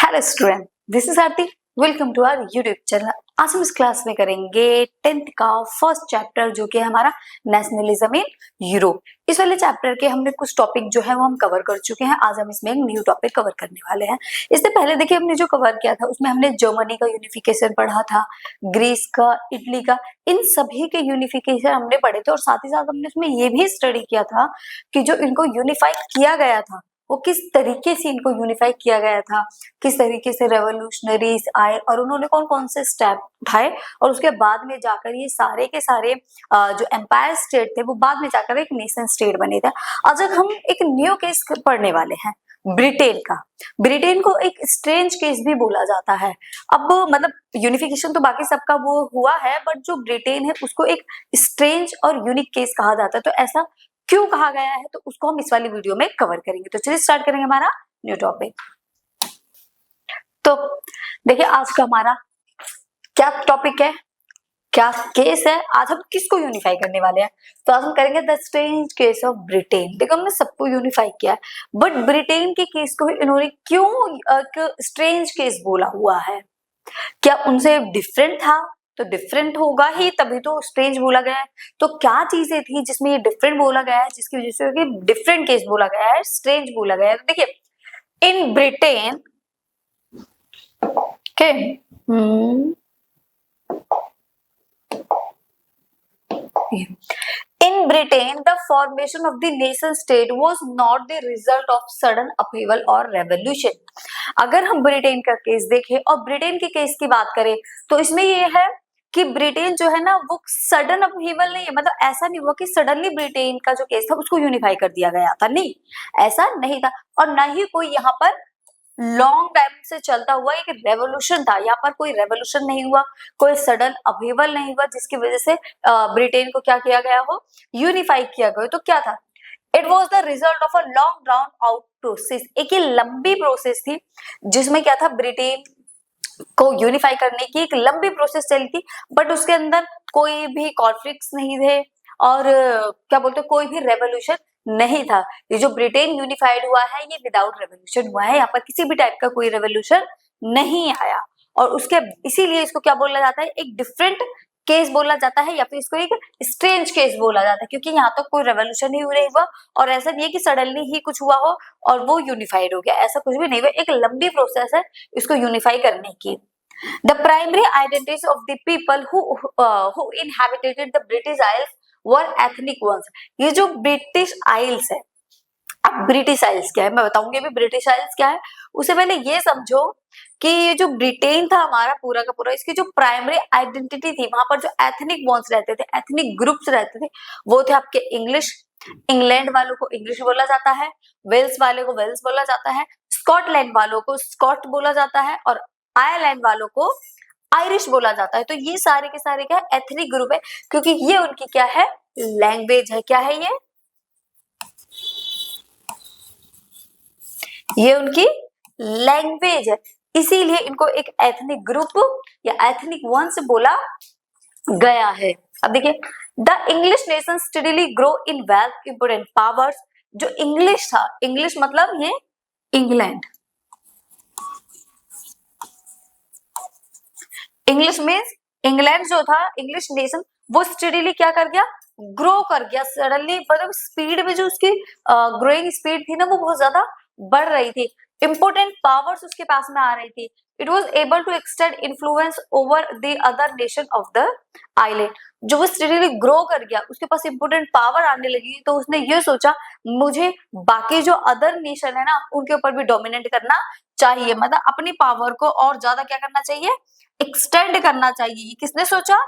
Hello student, this is Aarti. Welcome to our YouTube channel. आज हम इस क्लास में करेंगे 10th का फर्स्ट चैप्टर जो कि है हमारा नेशनलिज्म इन यूरोप। इस वाले चैप्टर के हमने कुछ टॉपिक जो है वो हम कवर कर चुके हैं। आज हम इसमें एक न्यू टॉपिक कवर करने वाले हैं। इससे पहले देखिए हमने जो कवर किया था उसमें हमने जर्मनी का यूनिफिकेशन पढ़ा था, ग्रीस का, इटली का, इन सभी के यूनिफिकेशन हमने पढ़े थे और साथ ही साथ हमने उसमें ये भी स्टडी किया था कि जो इनको यूनिफाई किया गया था वो किस तरीके से इनको यूनिफाई किया गया था, किस तरीके से रेवोल्यूशनरीज आए और उन्होंने कौन कौन से स्टेप उठाए और उसके बाद में जाकर ये सारे के सारे जो एम्पायर स्टेट थे वो बाद में जाकर एक नेशन स्टेट बने थे। आज हम एक न्यू केस पढ़ने वाले हैं, ब्रिटेन का। ब्रिटेन को एक स्ट्रेंज केस भी बोला जाता है। अब मतलब यूनिफिकेशन तो बाकी सबका वो हुआ है, बट जो ब्रिटेन है उसको एक स्ट्रेंज और यूनिक केस कहा जाता है। तो ऐसा क्यों कहा गया है तो उसको हम इस वाली वीडियो में कवर करेंगे। तो चलिए स्टार्ट करेंगे हमारा न्यू टॉपिक। तो देखिए आज का हमारा क्या टॉपिक है, क्या केस है, आज हम किसको यूनिफाई करने वाले हैं। तो आज हम करेंगे the strange case of Britain. देखो हमने सबको यूनिफाई किया है, बट ब्रिटेन के केस को इन्होंने क्यों स्ट्रेंज केस बोला हुआ है। क्या उनसे डिफरेंट था तो डिफरेंट होगा ही, तभी तो स्ट्रेंज बोला गया है। तो क्या चीजें थी जिसमें ये डिफरेंट बोला गया है, जिसकी वजह से डिफरेंट केस बोला गया है, स्ट्रेंज बोला गया है। तो देखिए इन ब्रिटेन के In Britain, the formation of the nation state was not the result of sudden upheaval or revolution. अगर हम ब्रिटेन का केस देखें और ब्रिटेन के केस की बात करें तो इसमें ये है कि ब्रिटेन जो है ना वो सडन अपहीवल नहीं है। मतलब ऐसा नहीं हुआ कि सडनली ब्रिटेन का जो केस था उसको यूनिफाई कर दिया गया था, नहीं, ऐसा नहीं था। और ना ही कोई यहाँ पर लॉन्ग टाइम से चलता हुआ एक रेवोल्यूशन था। यहाँ पर कोई रेवोल्यूशन नहीं हुआ, कोई सडन अपहीवल नहीं हुआ जिसकी वजह से ब्रिटेन को क्या किया गया हो, यूनिफाई किया गया। तो क्या था, it was the result of a long drown out process. एक ये लंबी प्रोसेस थी जिसमें क्या था, ब्रिटेन को यूनिफाई करने की एक लंबी प्रोसेस चली थी, बट उसके अंदर कोई भी कॉन्फ्लिक्ट्स नहीं थे और क्या बोलते कोई भी रेवोल्यूशन नहीं था। ये जो ब्रिटेन यूनिफाइड हुआ है ये विदाउट रेवोल्यूशन हुआ है। यहाँ पर किसी भी टाइप का कोई रेवोल्यूशन नहीं आया और उसके इसीलिए इसको क्या बोला जाता है, एक डिफरेंट केस बोला जाता है या फिर इसको एक स्ट्रेंज केस बोला जाता है, क्योंकि यहाँ तो कोई रेवोल्यूशन ही नहीं हुआ और ऐसा नहीं है कि सडनली ही कुछ हुआ हो और वो यूनिफाइड हो गया, ऐसा कुछ भी नहीं हुआ। एक लंबी प्रोसेस है इसको यूनिफाई करने की। The primary identities of the people who inhabited the British Isles were ethnic ones. ये जो ब्रिटिश आइल्स है, अब ब्रिटिश आइल्स क्या है मैं बताऊंगी अभी। ब्रिटिश आइल्स क्या है उससे पहले ये समझो कि ये जो ब्रिटेन था हमारा पूरा का पूरा, इसकी जो प्राइमरी आइडेंटिटी थी, वहां पर जो एथनिक वंस रहते थे, एथनिक ग्रुप्स रहते थे, वो थे आपके इंग्लिश। इंग्लैंड वालों को इंग्लिश बोला जाता है, वेल्स वाले को वेल्स बोला जाता है, स्कॉटलैंड वालों को स्कॉट बोला जाता है और आयरलैंड वालों को आयरिश बोला जाता है। तो ये सारे के सारे क्या एथनिक ग्रुप है, क्योंकि ये उनकी क्या है, लैंग्वेज है। क्या है ये उनकी लैंग्वेज है, इसीलिए इनको एक एथनिक ग्रुप या एथनिक वंश बोला गया है। अब देखिए, the English nation steadily grow in wealth, important powers. जो इंग्लिश था, इंग्लिश मतलब ये इंग्लैंड, इंग्लिश मीन्स इंग्लैंड जो था, इंग्लिश नेशन वो स्टेडीली क्या कर गया, ग्रो कर गया सडनली। मतलब स्पीड में जो उसकी ग्रोइंग स्पीड थी ना वो बहुत ज्यादा बढ़ रही थी। इंपोर्टेंट पावर्स उसके पास में आ रही थी। It was able to extend influence over the other nation of the island. जो वो स्टेडीली ग्रो कर गया, उसके पास इंपोर्टेंट पावर आने लगी, तो उसने ये सोचा मुझे बाकी जो अदर नेशन है ना उनके ऊपर भी डोमिनेट करना चाहिए, मतलब अपनी पावर को और ज्यादा क्या करना चाहिए, एक्सटेंड करना चाहिए। ये किसने सोचा,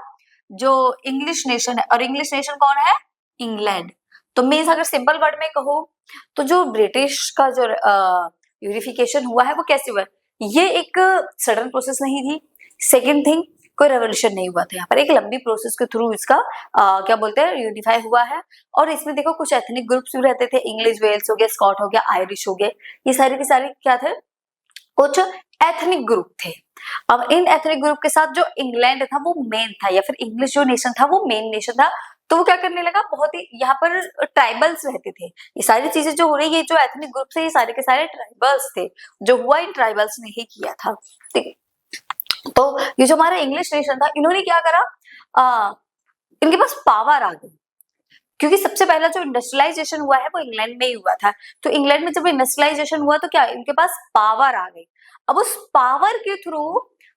जो इंग्लिश नेशन है। और इंग्लिश नेशन कौन है, इंग्लैंड। तो मीन्स अगर सिंपल वर्ड में कहूं तो जो ब्रिटिश का जो यूनिफिकेशन हुआ है वो कैसे हुआ, ये एक सडन प्रोसेस नहीं थी। सेकेंड थिंग, कोई रेवोल्यूशन नहीं हुआ था, यहाँ पर एक लंबी प्रोसेस के थ्रू इसका क्या बोलते हैं यूनिफाई हुआ है। और इसमें देखो कुछ एथनिक ग्रुप्स भी रहते थे, इंग्लिश, वेल्स हो गया, स्कॉट हो गया, आयरिश हो गए, ये सारे के सारे क्या थे, कुछ एथनिक ग्रुप थे। अब इन एथनिक ग्रुप के साथ जो इंग्लैंड था वो मेन था, या फिर इंग्लिश जो नेशन था वो मेन नेशन था। तो वो क्या करने लगा, बहुत ही यहाँ पर ट्राइबल्स रहते थे, ये सारी चीजें जो हो रही है, जो एथनिक ग्रुप है, ये सारे के सारे ट्राइबल्स थे, जो हुआ इन ट्राइबल्स ने ही किया था। ठीक, तो ये जो हमारा इंग्लिश नेशन था, इन्होंने क्या करा, इनके पास पावर आ गई, क्योंकि सबसे पहला जो इंडस्ट्रियलाइजेशन हुआ है वो इंग्लैंड में ही हुआ था। तो इंग्लैंड में जब इंडस्ट्रियलाइजेशन हुआ तो क्या इनके पास पावर आ गई। अब उस पावर के थ्रू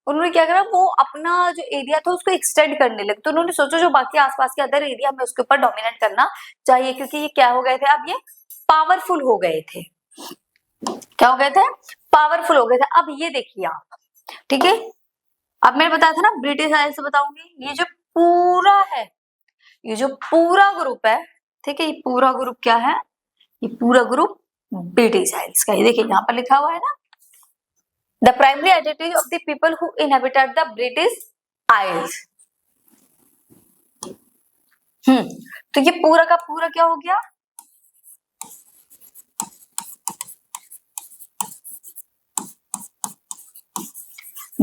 उन्होंने क्या करा, वो अपना जो एरिया था उसको एक्सटेंड करने लगे। तो उन्होंने सोचा जो बाकी आसपास के अदर एरिया में उसके ऊपर डोमिनेट करना चाहिए, क्योंकि ये क्या हो गए थे, अब ये पावरफुल हो गए थे। क्या हो गए थे, पावरफुल हो गए थे। अब ये देखिए आप, ठीक है, अब मैंने बताया था ना ब्रिटिश आइल्स से बताऊंगी, ये जो पूरा है, ये जो पूरा ग्रुप है, ठीक है, ये पूरा ग्रुप क्या है, ये पूरा ग्रुप ब्रिटिश आइल्स का है। देखिए यहाँ पर लिखा हुआ है ना, the primary identity of the people who inhabited the British Isles. तो ये पूरा का पूरा क्या हो गया,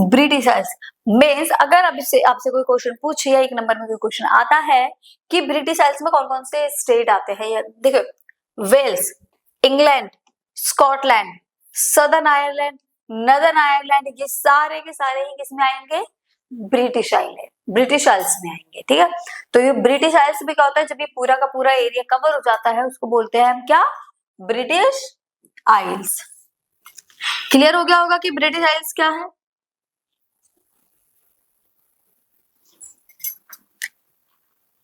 ब्रिटिश आइल्स मीन्स, अगर अब इससे आपसे कोई क्वेश्चन पूछे या एक नंबर में कोई क्वेश्चन आता है कि ब्रिटिश आइल्स में कौन कौन से स्टेट आते हैं, या देखो, Wales, England, Scotland, southern Ireland, northern Ireland, ये सारे के सारे ही किसमें आएंगे, ब्रिटिश आइलैंड, ब्रिटिश आइल्स में आएंगे। ठीक है, तो ये ब्रिटिश आइल्स भी क्या होता है, जब ये पूरा का पूरा एरिया कवर हो जाता है उसको बोलते हैं हम क्या, ब्रिटिश आइल्स। क्लियर हो गया होगा कि ब्रिटिश आइल्स क्या है।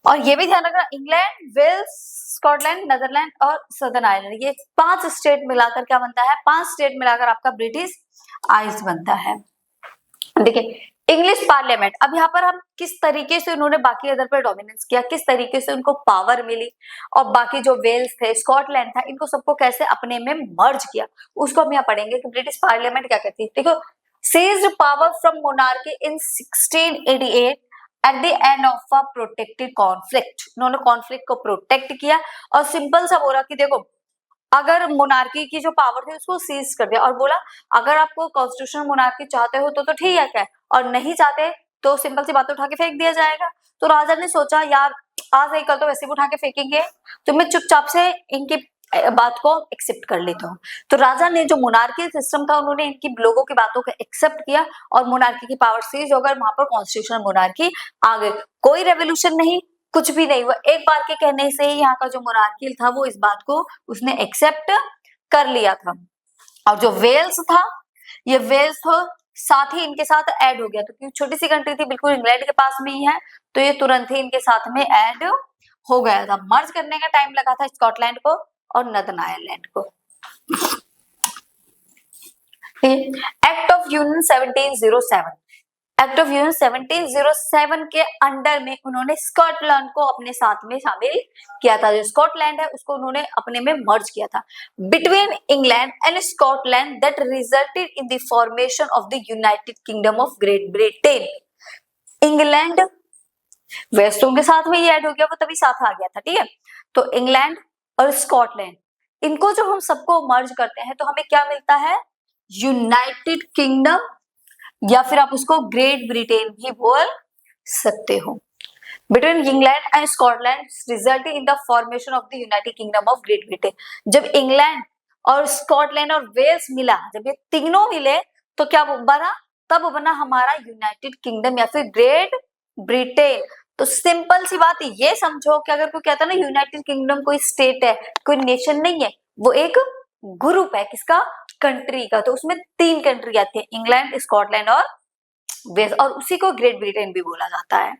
और ये भी ध्यान रखना, इंग्लैंड, वेल्स, स्कॉटलैंड, नीदरलैंड और सदर्न आयरलैंड, ये 5 स्टेट मिलाकर क्या बनता है, 5 स्टेट मिलाकर आपका ब्रिटिश आइल्स बनता है। देखिए इंग्लिश पार्लियामेंट, अब यहाँ पर हम किस तरीके से उन्होंने बाकी अदर पर डोमिनेंस किया, किस तरीके से उनको पावर मिली, और बाकी जो वेल्स थे, स्कॉटलैंड था, इनको सबको कैसे अपने में मर्ज किया, उसको हम यहाँ पढ़ेंगे कि ब्रिटिश पार्लियामेंट क्या कहती है। देखो, seized power from monarchy in 1688 at the end of a protected conflict, उन्होंने कॉन्फ्लिक्ट को प्रोटेक्ट किया और सिंपल सा बोला कि देखो, अगर मोनार्की की जो पावर थी उसको सीज कर दिया, और बोला अगर आपको कॉन्स्टिट्यूशनल मोनार्की चाहते हो तो ठीक है, क्या, और नहीं चाहते तो सिंपल सी बात उठा के फेंक दिया जाएगा। तो राजा ने सोचा यार आज नहीं कल तो वैसे भी उठा के फेंकेंगे, तो मैं चुपचाप से इनकी बात को एक्सेप्ट कर लेता हूँ। तो राजा ने जो मोनार्की सिस्टम था उन्होंने इनकी लोगों की बातों को एक्सेप्ट किया और मोनार्की की पावर सीज हो गई, वहां पर कॉन्स्टिट्यूशनल मोनार्की आ गई। कोई रेवोल्यूशन नहीं, कुछ भी नहीं हुआ, एक बार के कहने से ही यहाँ का जो मोनार्की था वो इस बात को उसने एक्सेप्ट कर लिया था। और जो वेल्स था, ये वेल्स तो साथ ही इनके साथ ऐड हो गया, तो क्योंकि छोटी सी कंट्री थी, बिल्कुल इंग्लैंड के पास में ही है, तो ये तुरंत ही इनके साथ में ऐड हो गया था। मर्ज करने का टाइम लगा था स्कॉटलैंड को और नॉर्दर्न आयरलैंड को। Act of union 1707, act of union 1707 के अंडर में उन्होंने स्कॉटलैंड को अपने साथ में शामिल किया था। जो स्कॉटलैंड है उसको उन्होंने अपने में मर्ज किया था। Between England and Scotland that resulted in the formation of the United Kingdom of Great Britain. England वेस्टों के साथ में ये ऐड हो गया, वो तभी साथ आ गया था। ठीक है, तो इंग्लैंड और स्कॉटलैंड, इनको जो हम सबको मर्ज करते हैं तो हमें क्या मिलता है, यूनाइटेड किंगडम, या फिर आप उसको ग्रेट ब्रिटेन भी बोल सकते हो। Between England and Scotland resulted in the formation of the United Kingdom of Great Britain. जब इंग्लैंड और स्कॉटलैंड और वेल्स मिला, जब ये तीनों मिले तो क्या बना, तब बना हमारा यूनाइटेड किंगडम या फिर ग्रेट ब्रिटेन। तो सिंपल सी बात ये समझो कि अगर कोई कहता है ना यूनाइटेड किंगडम कोई स्टेट है, कोई नेशन नहीं है, वो एक ग्रुप है, किसका, कंट्री का। तो उसमें 3 कंट्री आती है, इंग्लैंड, स्कॉटलैंड और वेल्स, और उसी को ग्रेट ब्रिटेन भी बोला जाता है।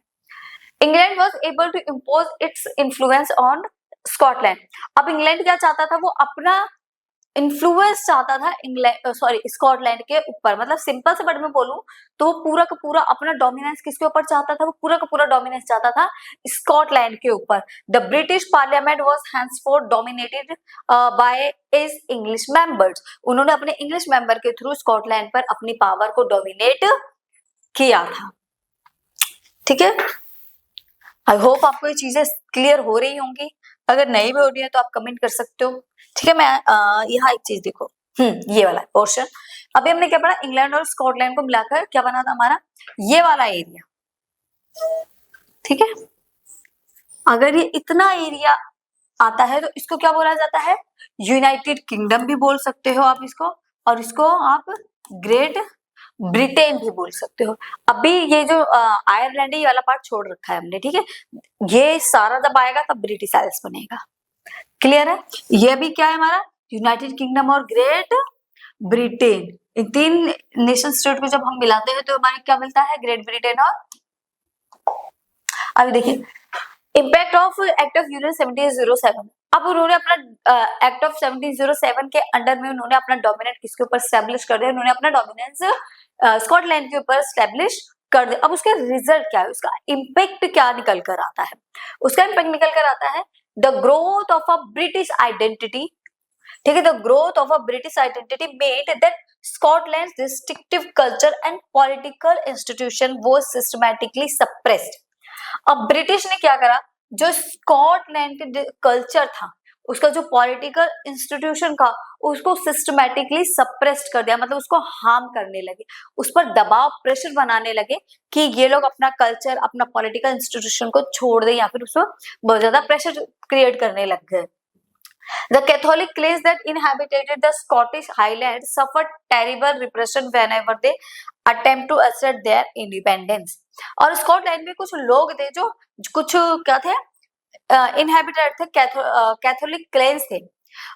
England was able to impose its influence on Scotland. अब इंग्लैंड क्या चाहता था, वो अपना इन्फ्लुएंस चाहता था इंग्लैंड स्कॉटलैंड के ऊपर। मतलब सिंपल से वर्ड में बोलूं तो वो पूरा का पूरा अपना डोमिनेंस किसके ऊपर चाहता था, वो पूरा का पूरा डोमिनेंस चाहता था स्कॉटलैंड के ऊपर। The British parliament was henceforth dominated by is English members. उन्होंने अपने इंग्लिश मेंबर के थ्रू स्कॉटलैंड पर अपनी पावर को डोमिनेट किया था। ठीक है, आई होप आपको ये चीजें क्लियर हो रही होंगी। अगर नहीं भी हो रही है तो आप कमेंट कर सकते हो। ठीक है, मैं यहाँ एक चीज देखो, ये वाला पोर्शन अभी हमने क्या पढ़ा, इंग्लैंड और स्कॉटलैंड को मिलाकर क्या बना था हमारा ये वाला एरिया। ठीक है, अगर ये इतना एरिया आता है तो इसको क्या बोला जाता है? यूनाइटेड किंगडम भी बोल सकते हो आप इसको, और इसको आप ग्रेट ब्रिटेन भी बोल सकते हो। अभी ये जो आयरलैंड है ये वाला पार्ट छोड़ रखा है हमने, ठीक है। ये सारा जब आएगा तब ब्रिटिश आइल्स बनेगा। क्लियर है? ये भी क्या है हमारा? यूनाइटेड किंगडम और ग्रेट ब्रिटेन, इन तीन नेशन स्टेट को जब हम मिलाते हैं तो हमारे क्या मिलता है? Great Britain. और अभी देखिए impact of act of union 1707। अब उन्होंने अपना एक्ट ऑफ 1707 के अंडर में उन्होंने अपना डोमिनेट किसके ऊपर स्टैब्लिश कर दिया? उन्होंने अपना डोमिनेंस स्कॉटलैंड के ऊपर स्टैब्लिश कर दिया। अब उसका रिजल्ट क्या है? उसका इम्पैक्ट क्या निकल कर आता है? उसका इम्पैक्ट निकल कर आता है the growth of a British identity, ठीक है। The growth of a British identity made that Scotland's distinctive culture and political institution was systematically suppressed। अब ब्रिटिश ने क्या करा? जो स्कॉटलैंड के कल्चर था, उसका जो पॉलिटिकल इंस्टीट्यूशन था, उसको सिस्टमैटिकली सप्रेस्ड कर दिया, मतलब उसको हार्म करने लगे, उस पर दबाव प्रेशर बनाने लगे कि ये लोग अपना कल्चर, अपना पॉलिटिकल इंस्टीट्यूशन को छोड़ दें, या फिर उसको बहुत ज्यादा प्रेशर क्रिएट करने लग गए। The Catholic clans that inhabited the Scottish Highlands suffered terrible repression whenever they attempt to assert their independence। और स्कॉटलैंड में कुछ लोग थे जो कुछ क्या थे? इनहेबिटेड थे, कैथोलिक क्लेंस थे।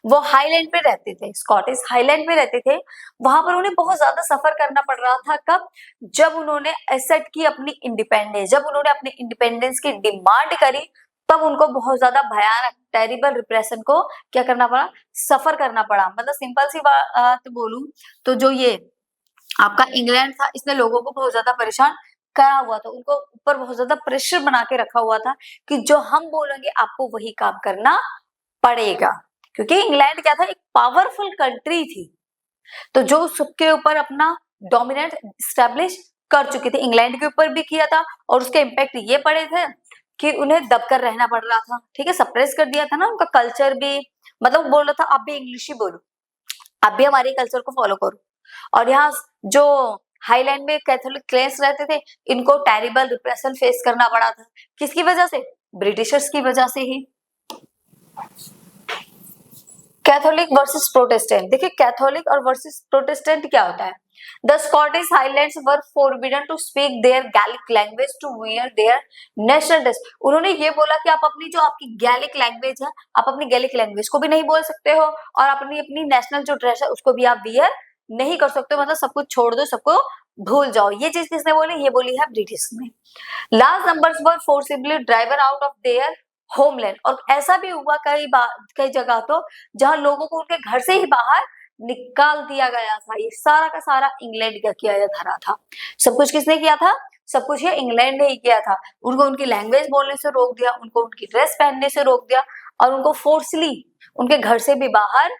वो हाईलैंड पे रहते थे, स्कॉटिश हाईलैंड पे रहते थे। वहां पर उन्हें बहुत ज्यादा सफर करना पड़ रहा था। कब? जब उन्होंने एसेट की अपनी इंडिपेंडेंस, जब उन्होंने अपनी इंडिपेंडेंस की डिमांड करी, तब उनको बहुत ज्यादा भयानक टेरिबल रिप्रेशन को क्या करना पड़ा? सफर करना पड़ा। मतलब सिंपल सी बात बोलूं तो जो ये आपका इंग्लैंड था, इसने लोगों को बहुत ज्यादा परेशान करा हुआ था, उनको ऊपर बहुत ज्यादा प्रेशर बना के रखा हुआ था कि जो हम बोलेंगे आपको वही काम करना पड़ेगा, क्योंकि इंग्लैंड क्या था? एक पावरफुल कंट्री थी, तो जो सबके ऊपर अपना डोमिनेट स्टैब्लिश कर चुकी थी। इंग्लैंड के ऊपर भी किया था, और उसके इम्पैक्ट ये पड़े थे कि उन्हें दबकर रहना पड़ रहा था, ठीक है। सप्रेस कर दिया था ना उनका कल्चर भी, मतलब बोल रहा था आप भी इंग्लिश ही बोलो, आप भी हमारे कल्चर को फॉलो करो। और यहाँ जो हाईलैंड में कैथोलिक क्लेंस रहते थे, इनको टेरिबल रिप्रेशन फेस करना पड़ा था। किसकी वजह से? ब्रिटिशर्स की वजह से ही। कैथोलिक वर्सेस प्रोटेस्टेंट, देखिए कैथोलिक और वर्सेस प्रोटेस्टेंट क्या होता है? The Scottish Highlands were forbidden to speak their Gaelic language to wear their national dress. उन्होंने ये बोला कि आप अपनी जो आपकी गैलिक लैंग्वेज है, आप अपनी गैलिक लैंग्वेज को भी नहीं बोल सकते हो, और अपनी अपनी नेशनल जो ड्रेस है उसको भी आप वियर नहीं कर सकते हो, मतलब सब कुछ छोड़ दो, सबको भूल जाओ। ये चीज किसने बोली? ये बोली है ब्रिटिश ने। Large numbers were forcibly driven out of their homeland. और ऐसा भी हुआ कई जगह तो जहां लोगों को उनके घर से ही बाहर निकाल दिया गया था। ये सारा का सारा इंग्लैंड का किया धरा था। सब कुछ किसने किया था? सब कुछ ये इंग्लैंड ने ही किया था। उनको उनकी लैंग्वेज बोलने से रोक दिया, उनको उनकी ड्रेस पहनने से रोक दिया, और उनको फोर्सली उनके घर से भी बाहर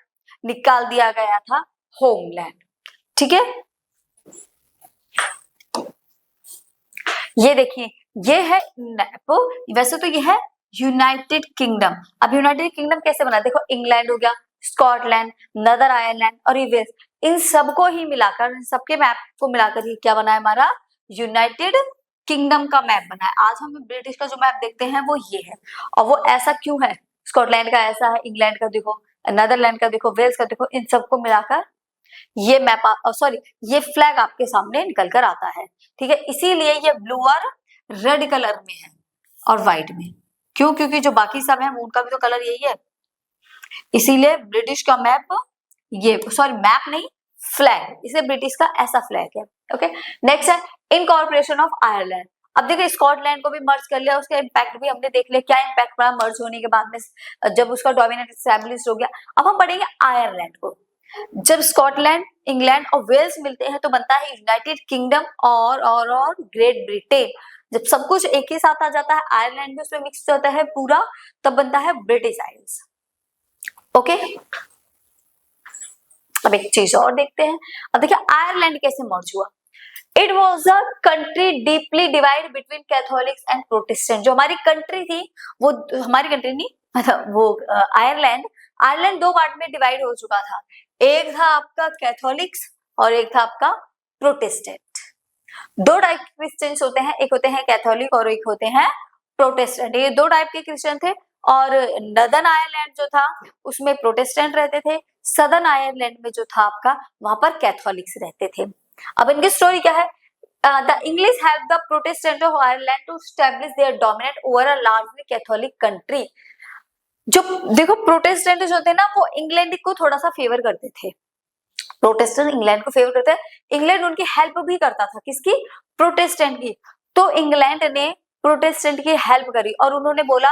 निकाल दिया गया था, होमलैंड। ठीक है, ये देखिए ये है मैप। वैसे तो ये है यूनाइटेड किंगडम। अब यूनाइटेड किंगडम कैसे बना? देखो इंग्लैंड हो गया, स्कॉटलैंड, नदर आयरलैंड और ये वेल्स, इन सबको ही मिलाकर, इन सबके मैप को मिलाकर ही क्या बना है हमारा? यूनाइटेड किंगडम का मैप बना है। आज हम ब्रिटिश का जो मैप देखते हैं वो ये है। और वो ऐसा क्यों है? स्कॉटलैंड का ऐसा है, इंग्लैंड का देखो, नदरलैंड का देखो, वेल्स का देखो, इन सबको मिलाकर ये मैप सॉरी ये फ्लैग आपके सामने निकल कर आता है। ठीक है, इसीलिए ये ब्लू और रेड कलर में है और व्हाइट में। क्यों? क्योंकि जो बाकी सब है उनका भी तो कलर यही है, इसीलिए ब्रिटिश का मैप ये, सॉरी मैप नहीं फ्लैग, इसे ब्रिटिश का ऐसा फ्लैग है। ओके, नेक्स्ट है इनकॉर्पोरेशन ऑफ आयरलैंड। अब देखिए स्कॉटलैंड को भी मर्ज कर लिया, उसका इम्पैक्ट भी हमने देख लिया, क्या इम्पैक्ट पड़ा मर्ज होने के बाद में, जब उसका डोमिनेट एस्टैब्लिश हो गया। अब हम पढ़ेंगे आयरलैंड को। जब स्कॉटलैंड, इंग्लैंड और वेल्स मिलते हैं तो बनता है यूनाइटेड किंगडम और ग्रेट ब्रिटेन। जब सब कुछ एक ही साथ आ जाता है, आयरलैंड भी उसमें मिक्स होता है पूरा, तब बनता है ब्रिटिश आइल्स। ओके, अब एक चीज और देखते हैं। अब देखिए आयरलैंड कैसे मर्ज हुआ। It was a country deeply divide between Catholics and Protestant. जो हमारी कंट्री थी, वो हमारी कंट्री नहीं, मतलब वो आयरलैंड दो पार्ट में डिवाइड हो चुका था। एक था आपका कैथोलिक्स और एक था आपका प्रोटेस्टेंट। दो टाइप के क्रिश्चियंस होते हैं, एक होते हैं कैथोलिक और एक होते हैं प्रोटेस्टेंट। ये दो टाइप के क्रिश्चियन थे और नदर्न आयरलैंड जो था उसमें प्रोटेस्टेंट रहते थे, सदर्न आयरलैंड में जो था आपका वहां पर कैथोलिक्स रहते थे। अब इनकी स्टोरी क्या है? The English help the Protestant of Ireland to establish their dominant over a largely Catholic country. जो देखो प्रोटेस्टेंट जो थे ना वो इंग्लैंड को थोड़ा सा फेवर करते थे, प्रोटेस्टेंट इंग्लैंड को फेवर करते हैं, इंग्लैंड उनकी हेल्प भी करता था, किसकी? प्रोटेस्टेंट की। तो इंग्लैंड ने प्रोटेस्टेंट की हेल्प करी और उन्होंने बोला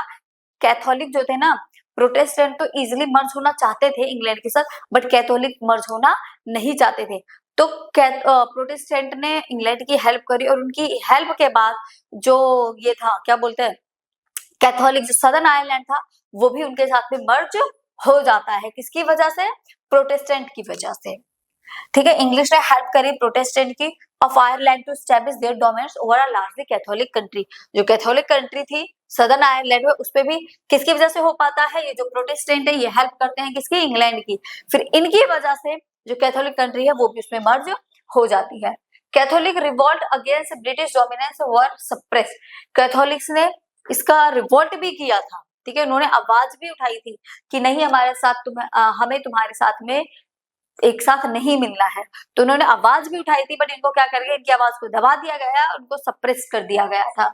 कैथोलिक जो थे ना, प्रोटेस्टेंट तो इजीली मर्ज होना चाहते थे इंग्लैंड के साथ, बट कैथोलिक मर्ज होना नहीं चाहते थे। तो प्रोटेस्टेंट ने इंग्लैंड की हेल्प करी और उनकी हेल्प के बाद जो ये था क्या बोलते हैं कैथोलिक जो सदर्न आयरलैंड था वो भी उनके साथ में मर्ज हो जाता है। किसकी वजह से? प्रोटेस्टेंट की वजह से। ठीक है, इंग्लिश ने हेल्प करी प्रोटेस्टेंट की of Ireland to establish their dominance over a largely Catholic country. जो कैथोलिक कंट्री थी सदर्न आयरलैंड में उस पे भी किसकी वजह से हो पाता है? ये जो प्रोटेस्टेंट है ये हेल्प करते हैं किसकी? इंग्लैंड की। फिर इनकी वजह से जो कैथोलिक कंट्री है वो भी उसमें मर्ज हो जाती है। Catholic revolt against British dominance were suppress. Catholics ने इसका रिवोल्ट भी किया था, ठीक है, उन्होंने आवाज भी उठाई थी कि नहीं हमारे साथ हमें तुम्हारे साथ में एक साथ नहीं मिलना है। तो उन्होंने आवाज भी उठाई थी बट इनको क्या कर गया, इनकी आवाज को दबा दिया गया, उनको सप्रेस कर दिया गया था।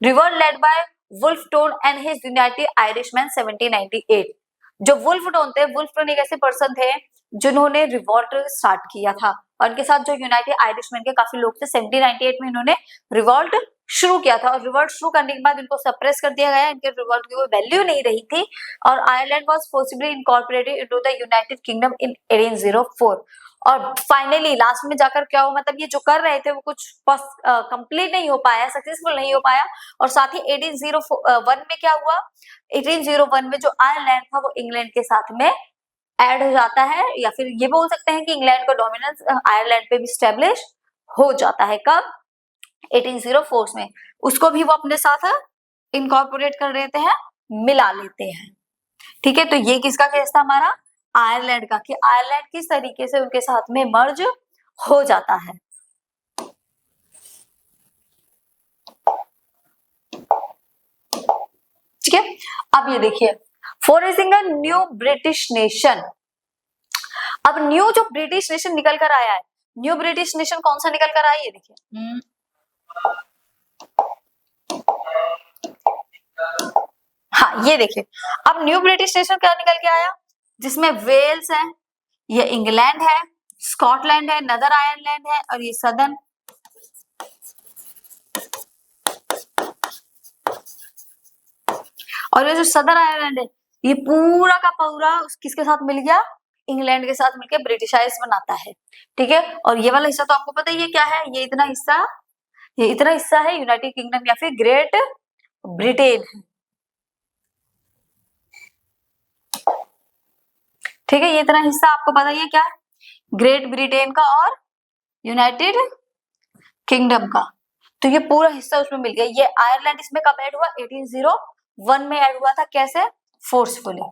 Revolt led by Wolfe Tone and his United Irishman 1798। जो वुल्फ टोन थे, वुल्फ टोन एक ऐसे पर्सन थे जिन्होंने रिवोल्ट स्टार्ट किया था और इनके साथ जो यूनाइटेड आयरिशमैन के काफी लोग थे 1798 में इन्होंने रिवोल्ट शुरू किया था और रिवोल्ट शुरू करने के बाद इनको सप्रेस कर दिया गया, इनके रिवोल्ट की कोई वैल्यू नहीं रही थी और Ireland was forcibly incorporated into the United Kingdom in 1804। और फाइनली लास्ट में जाकर क्या हुआ, मतलब ये जो कर रहे थे वो कुछ कंप्लीट नहीं हो पाया, सक्सेसफुल नहीं हो पाया और साथ ही 1801 में क्या हुआ, 1801 में जो आयरलैंड था वो इंग्लैंड के साथ में ऐड हो जाता है, या फिर ये बोल सकते हैं कि इंग्लैंड का डोमिनेंस आयरलैंड पे भी स्टेब्लिश हो जाता है। कब? 1804 में। उसको भी वो अपने साथ इनकॉर्पोरेट कर लेते हैं, मिला लेते हैं। ठीक है, तो ये किसका केस था हमारा? आयरलैंड का, कि आयरलैंड किस तरीके से उनके साथ में मर्ज हो जाता है। ठीक है, अब ये देखिए फॉरेजिंग अ न्यू ब्रिटिश नेशन। अब न्यू जो ब्रिटिश नेशन निकल कर आया है, न्यू ब्रिटिश नेशन कौन सा निकल कर आया ये देखिए, हाँ ये देखिए, अब न्यू ब्रिटिश नेशन क्या निकल के आया, जिसमें वेल्स है, ये इंग्लैंड है, स्कॉटलैंड है, नदर आयरलैंड है और ये सदर्न। और ये जो सदर आयरलैंड है ये पूरा का पूरा किसके साथ मिल गया? इंग्लैंड के साथ मिलकर ब्रिटिश आइल्स बनाता है। ठीक है, और ये वाला हिस्सा तो आपको पता ही है क्या है, ये इतना हिस्सा है यूनाइटेड किंगडम या फिर ग्रेट ब्रिटेन। ठीक है, ये इतना हिस्सा आपको पता ही है क्या है, ग्रेट ब्रिटेन का और यूनाइटेड किंगडम का। तो ये पूरा हिस्सा उसमें मिल गया। ये आयरलैंड इसमें कब ऐड हुआ? 1801 में ऐड हुआ था। कैसे? फोर्सफुली।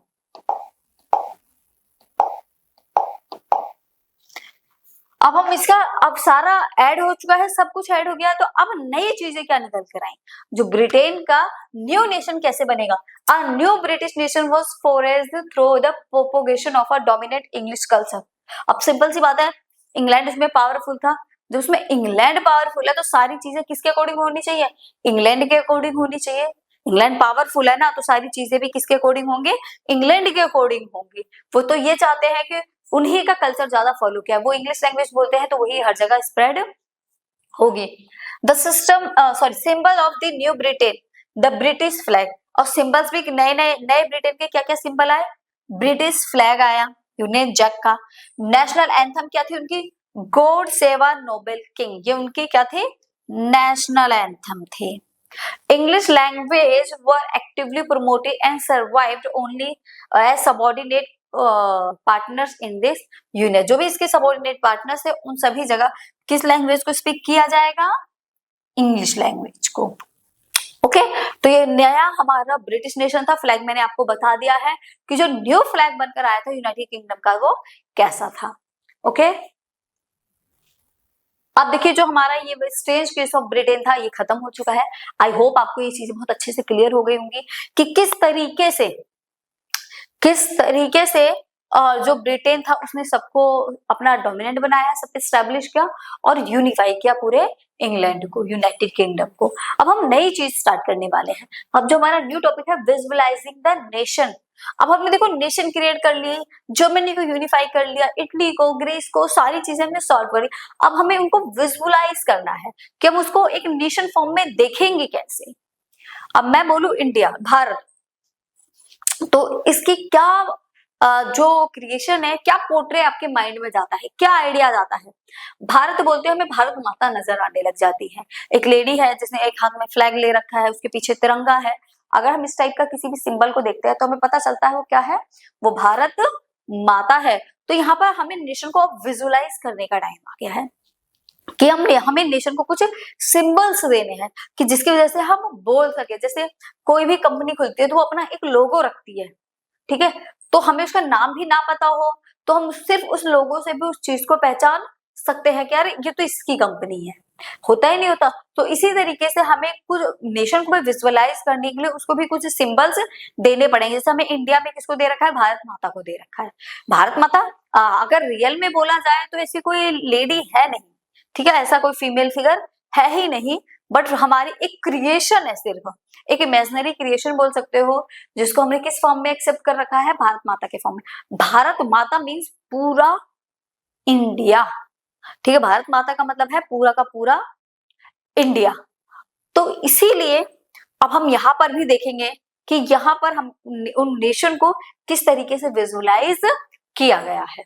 अब हम इसका अब सारा ऐड हो चुका है, सब कुछ ऐड हो गया, तो अब नई चीजें क्या निकल कर आई, जो ब्रिटेन का न्यू नेशन कैसे बनेगा। A new British nation was forged through the propagation of a dominant English culture. अब सिंपल सी बात है, इंग्लैंड इसमें पावरफुल था, जब उसमें इंग्लैंड पावरफुल है तो सारी चीजें किसके अकॉर्डिंग होनी चाहिए? इंग्लैंड के अकॉर्डिंग होनी चाहिए। इंग्लैंड पावरफुल है ना, तो सारी चीजें भी किसके अकॉर्डिंग होंगे? इंग्लैंड के अकॉर्डिंग होंगी। वो तो ये चाहते हैं कि उन्हीं का कल्चर ज्यादा फॉलो किया, वो इंग्लिश लैंग्वेज बोलते हैं तो वही हर जगह स्प्रेड होगी। The symbol of the new Britain the British flag. और सिंबल्स भी नए ब्रिटेन के क्या क्या सिंबल आए? ब्रिटिश फ्लैग आया, यूनियन जैक का। नेशनल एंथम क्या थी उनकी? God save a Nobel king, ये उनकी क्या थी? नेशनल एंथम थी। English language were actively promoted and survived only as subordinate partners in this unit। जो भी इसके subordinate partners है उन सभी जगह किस लैंग्वेज को स्पीक किया जाएगा? इंग्लिश लैंग्वेज को। ओके, तो ये नया हमारा ब्रिटिश नेशन था। फ्लैग मैंने आपको बता दिया है कि जो न्यू फ्लैग बनकर आया था यूनाइटेड किंगडम का वो कैसा था। ओके अब देखिए जो हमारा ये स्ट्रेंज केस ऑफ ब्रिटेन था ये खत्म हो चुका है। आई होप आपको ये चीजें बहुत अच्छे से क्लियर हो गई होंगी कि किस तरीके से जो ब्रिटेन था उसने सबको अपना डोमिनेंट बनाया, सब एस्टेब्लिश किया और यूनिफाई किया पूरे इंग्लैंड को, यूनाइटेड किंगडम को। अब हम नई चीज स्टार्ट करने वाले हैं। अब जो हमारा न्यू टॉपिक है विजुअलाइजिंग द नेशन। अब हमने देखो नेशन क्रिएट कर ली, जर्मनी को यूनिफाई कर लिया, इटली को, ग्रीस को, सारी चीजें हमने सॉल्व करी। अब हमें उनको विजुअलाइज करना है कि हम उसको एक नेशन फॉर्म में देखेंगे कैसे। अब मैं बोलूं इंडिया, भारत, तो इसकी क्या जो क्रिएशन है, क्या पोर्ट्रे आपके माइंड में जाता है, क्या आइडिया जाता है। भारत बोलते हैं हमें भारत माता नजर आने लग जाती है। एक लेडी है जिसने एक हाथ में फ्लैग ले रखा है, उसके पीछे तिरंगा है। अगर हम इस टाइप का किसी भी सिंबल को देखते हैं तो हमें पता चलता है वो क्या है, वो भारत माता है। तो यहाँ पर हमें नेशन को विजुअलाइज करने का टाइम आ गया है कि हमें नेशन को कुछ सिंबल्स देने हैं कि जिसकी वजह से हम बोल सके। जैसे कोई भी कंपनी खुलती है तो वो अपना एक लोगो रखती है, ठीक है, तो हमें उसका नाम भी ना पता हो तो हम सिर्फ उस लोगो से भी उस चीज को पहचान सकते हैं कि यार ये तो इसकी कंपनी है। होता ही नहीं होता। तो इसी तरीके से हमें कुछ नेशन को भी विजुअलाइज करने के लिए उसको भी कुछ सिंबल्स देने पड़ेंगे। जैसे हमें इंडिया में किसको दे रखा है, भारत माता को दे रखा है। भारत माता अगर रियल में बोला जाए तो ऐसी कोई लेडी है नहीं, ठीक है, ऐसा कोई फीमेल फिगर है ही नहीं, बट हमारी एक क्रिएशन है, सिर्फ एक इमेजिनरी क्रिएशन बोल सकते हो, जिसको हमने किस फॉर्म में एक्सेप्ट कर रखा है, भारत माता के फॉर्म में। भारत माता मीन्स पूरा इंडिया, ठीक है, भारत माता का मतलब है पूरा का पूरा इंडिया। तो इसीलिए अब हम यहाँ पर भी देखेंगे कि यहाँ पर हम उन नेशन को किस तरीके से विजुअलाइज किया गया है।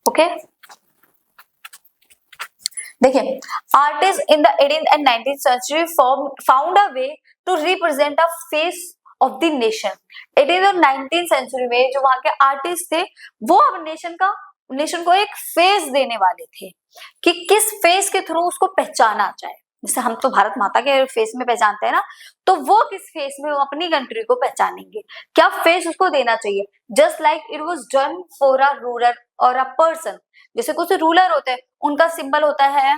ओके, देखिए, artist in the 18th and 19th century found a way to represent a face of the nation। 18th और 19th सेंचुरी में जो वहां के आर्टिस्ट थे वो अब नेशन को एक फेस देने वाले थे कि किस फेस के थ्रू उसको पहचाना जाए। जैसे हम तो भारत माता के फेस में पहचानते हैं ना, तो वो किस फेस में वो अपनी कंट्री को पहचानेंगे, क्या फेस उसको देना चाहिए। Just like it was done for a ruler और अ पर्सन। जैसे कुछ रूलर होते हैं, उनका सिंबल होता है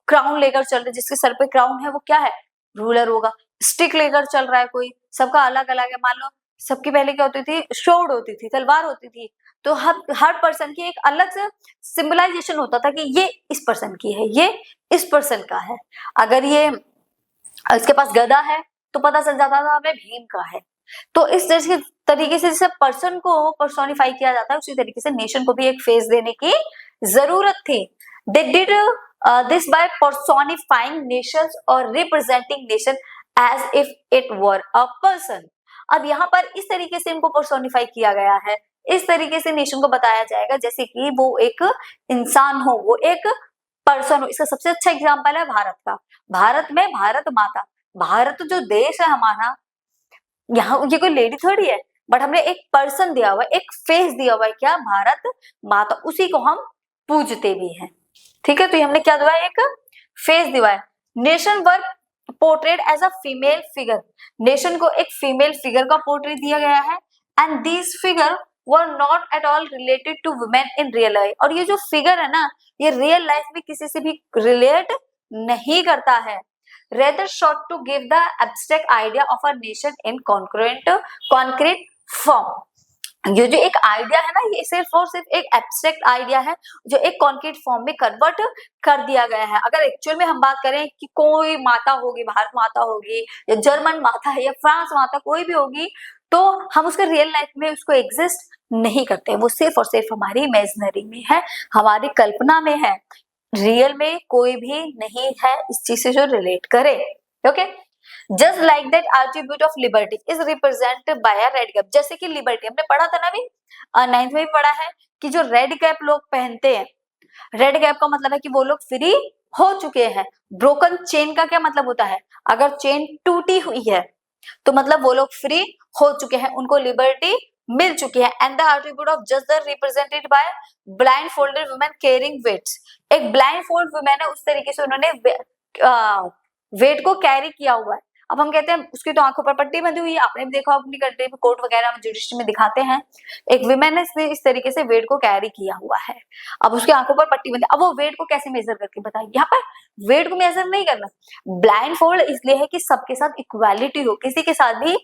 क्राउन लेकर चल रहे, जिसके सर पे क्राउन है वो क्या है, रूलर होगा। स्टिक लेकर चल रहा है कोई, सबका अलग अलग है। मान लो सबकी पहले क्या होती थी, शोर्ड होती थी, तलवार होती थी। तो हर पर्सन की एक अलग से सिंबलाइजेशन होता था कि ये इस पर्सन की है, ये इस पर्सन का है। अगर ये इसके पास गदा है तो पता चल जाता था हमें भीम का है। तो इस तरीके से जैसे पर्सन को पर्सोनिफाई किया जाता है, उसी तरीके से नेशन को भी एक फेस देने की जरूरत थी। They did this by personifying nations और representing nation as if it were a person. अब यहाँ पर इस तरीके से इनको पर्सोनिफाई किया गया है, इस तरीके से नेशन को बताया जाएगा जैसे कि वो एक इंसान हो, वो एक पर्सन हो। इसका सबसे अच्छा एग्जाम्पल है भारत का। भारत में भारत माता, भारत जो देश है हमारा, यहाँ ये कोई लेडी थोड़ी है, बट हमने एक पर्सन दिया हुआ है, एक फेस दिया हुआ है, क्या, भारत माता। उसी को हम पूजते भी हैं, ठीक है। तो ये हमने क्या दिया, एक फेस दिया है। Nation were portrait as a female figure. Nation को एक फीमेल फिगर का पोर्ट्रेट दिया गया है। And these figure were not at all related to women in real life. और ये जो फिगर है ना, ये रियल लाइफ में किसी से भी रिलेट नहीं करता है। rather sought to give the abstract idea of a nation in concrete form। ये जो एक आइडिया है ना, ये सिर्फ और सिर्फ एक एब्स्ट्रैक्ट आइडिया है जो एक कॉन्क्रीट फॉर्म में कन्वर्ट कर दिया गया है। अगर एक्चुअल में हम बात करें कि कोई माता होगी, भारत माता होगी या जर्मन माता है या फ्रांस माता, कोई भी होगी, तो हम उसके रियल लाइफ में उसको एग्जिस्ट नहीं करते। वो सिर्फ और सिर्फ हमारी इमेजिनरी में है, हमारी कल्पना में है। रियल में कोई भी नहीं है इस चीज से जो रिलेट करे। Okay, just like that attribute of liberty is represented by a red cap. जैसे कि लिबर्टी हमने पढ़ा था ना, अभी 9th में भी पढ़ा है कि जो रेड कैप लोग पहनते हैं, रेड कैप का मतलब है कि वो लोग फ्री हो चुके हैं। ब्रोकन चेन का क्या मतलब होता है, अगर चेन टूटी हुई है तो मतलब वो लोग फ्री हो चुके हैं, उनको लिबर्टी मिल चुकी है। And the attribute of just represented by blindfolded women carrying weights. एक ब्लाइंड फोल्ड वुमेन है, उस तरीके से उन्होंने वेट को कैरी किया हुआ है। अब हम कहते हैं उसकी तो आंखों पर पट्टी बंधी हुई है, आपने भी देखा अपनी कंट्री में कोर्ट वगैरह में जुडिशरी में दिखाते हैं, एक विमेन ने इस तरीके से वेट को कैरी किया हुआ है, अब उसकी आंखों पर पट्टी बंधी, अब वो वेट को कैसे मेजर करके बताए, यहाँ पर वेट को मेजर नहीं करना, ब्लाइंड फोल्ड इसलिए है कि सबके साथ इक्वालिटी हो, किसी के साथ भी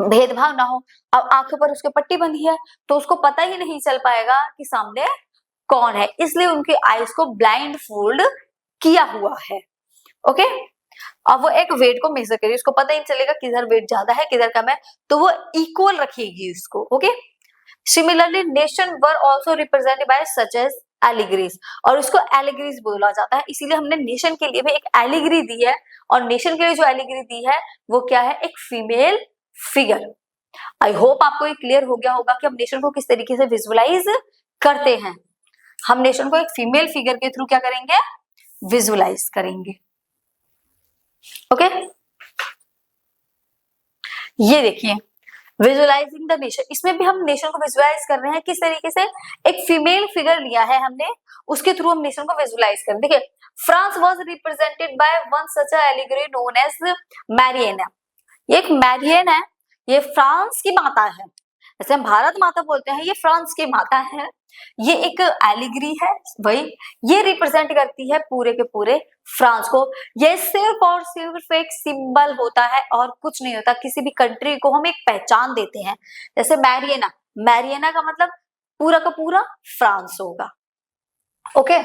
भेदभाव ना हो। अब आंखों पर उसके पट्टी बंधी है तो उसको पता ही नहीं चल पाएगा कि सामने कौन है, इसलिए उनकी आईज को ब्लाइंड फोल्ड किया हुआ है। ओके, अब वो एक वेट को मेजर करिए, उसको पता ही नहीं चलेगा किधर वेट ज्यादा है किधर कम है, तो वो इक्वल रखेगी उसको। Okay, similarly nation were also represented by such as allegories, और उसको एलिग्रीज बोला जाता है, इसीलिए हमने नेशन के लिए भी एक एलिग्री दी है, और नेशन के लिए जो एलिग्री दी है वो क्या है, एक फीमेल फिगर। आई होप आपको ये क्लियर हो गया होगा कि हम नेशन को किस तरीके से विजुअलाइज करते हैं। हम नेशन को एक फीमेल फिगर के थ्रू क्या करेंगे, विजुअलाइज करेंगे। ओके, ये देखिए विजुअलाइजिंग द नेशन, इसमें भी हम नेशन को विजुअलाइज कर रहे हैं किस तरीके से, एक फीमेल फिगर लिया है हमने, उसके थ्रू हम नेशन को विजुअलाइज कर। देखिए, France was represented by one such a allegory known as Marianne, ये एक मैरियन है, ये फ्रांस की माता है, जैसे हम भारत माता बोलते हैं, ये फ्रांस की माता है, ये एक एलिग्री है, वही ये रिप्रेजेंट करती है पूरे के पूरे फ्रांस को। ये सिर्फ और सिर्फ एक सिंबल होता है और कुछ नहीं होता, किसी भी कंट्री को हम एक पहचान देते हैं। जैसे मैरियना, मैरियना का मतलब पूरा का पूरा फ्रांस होगा। Okay,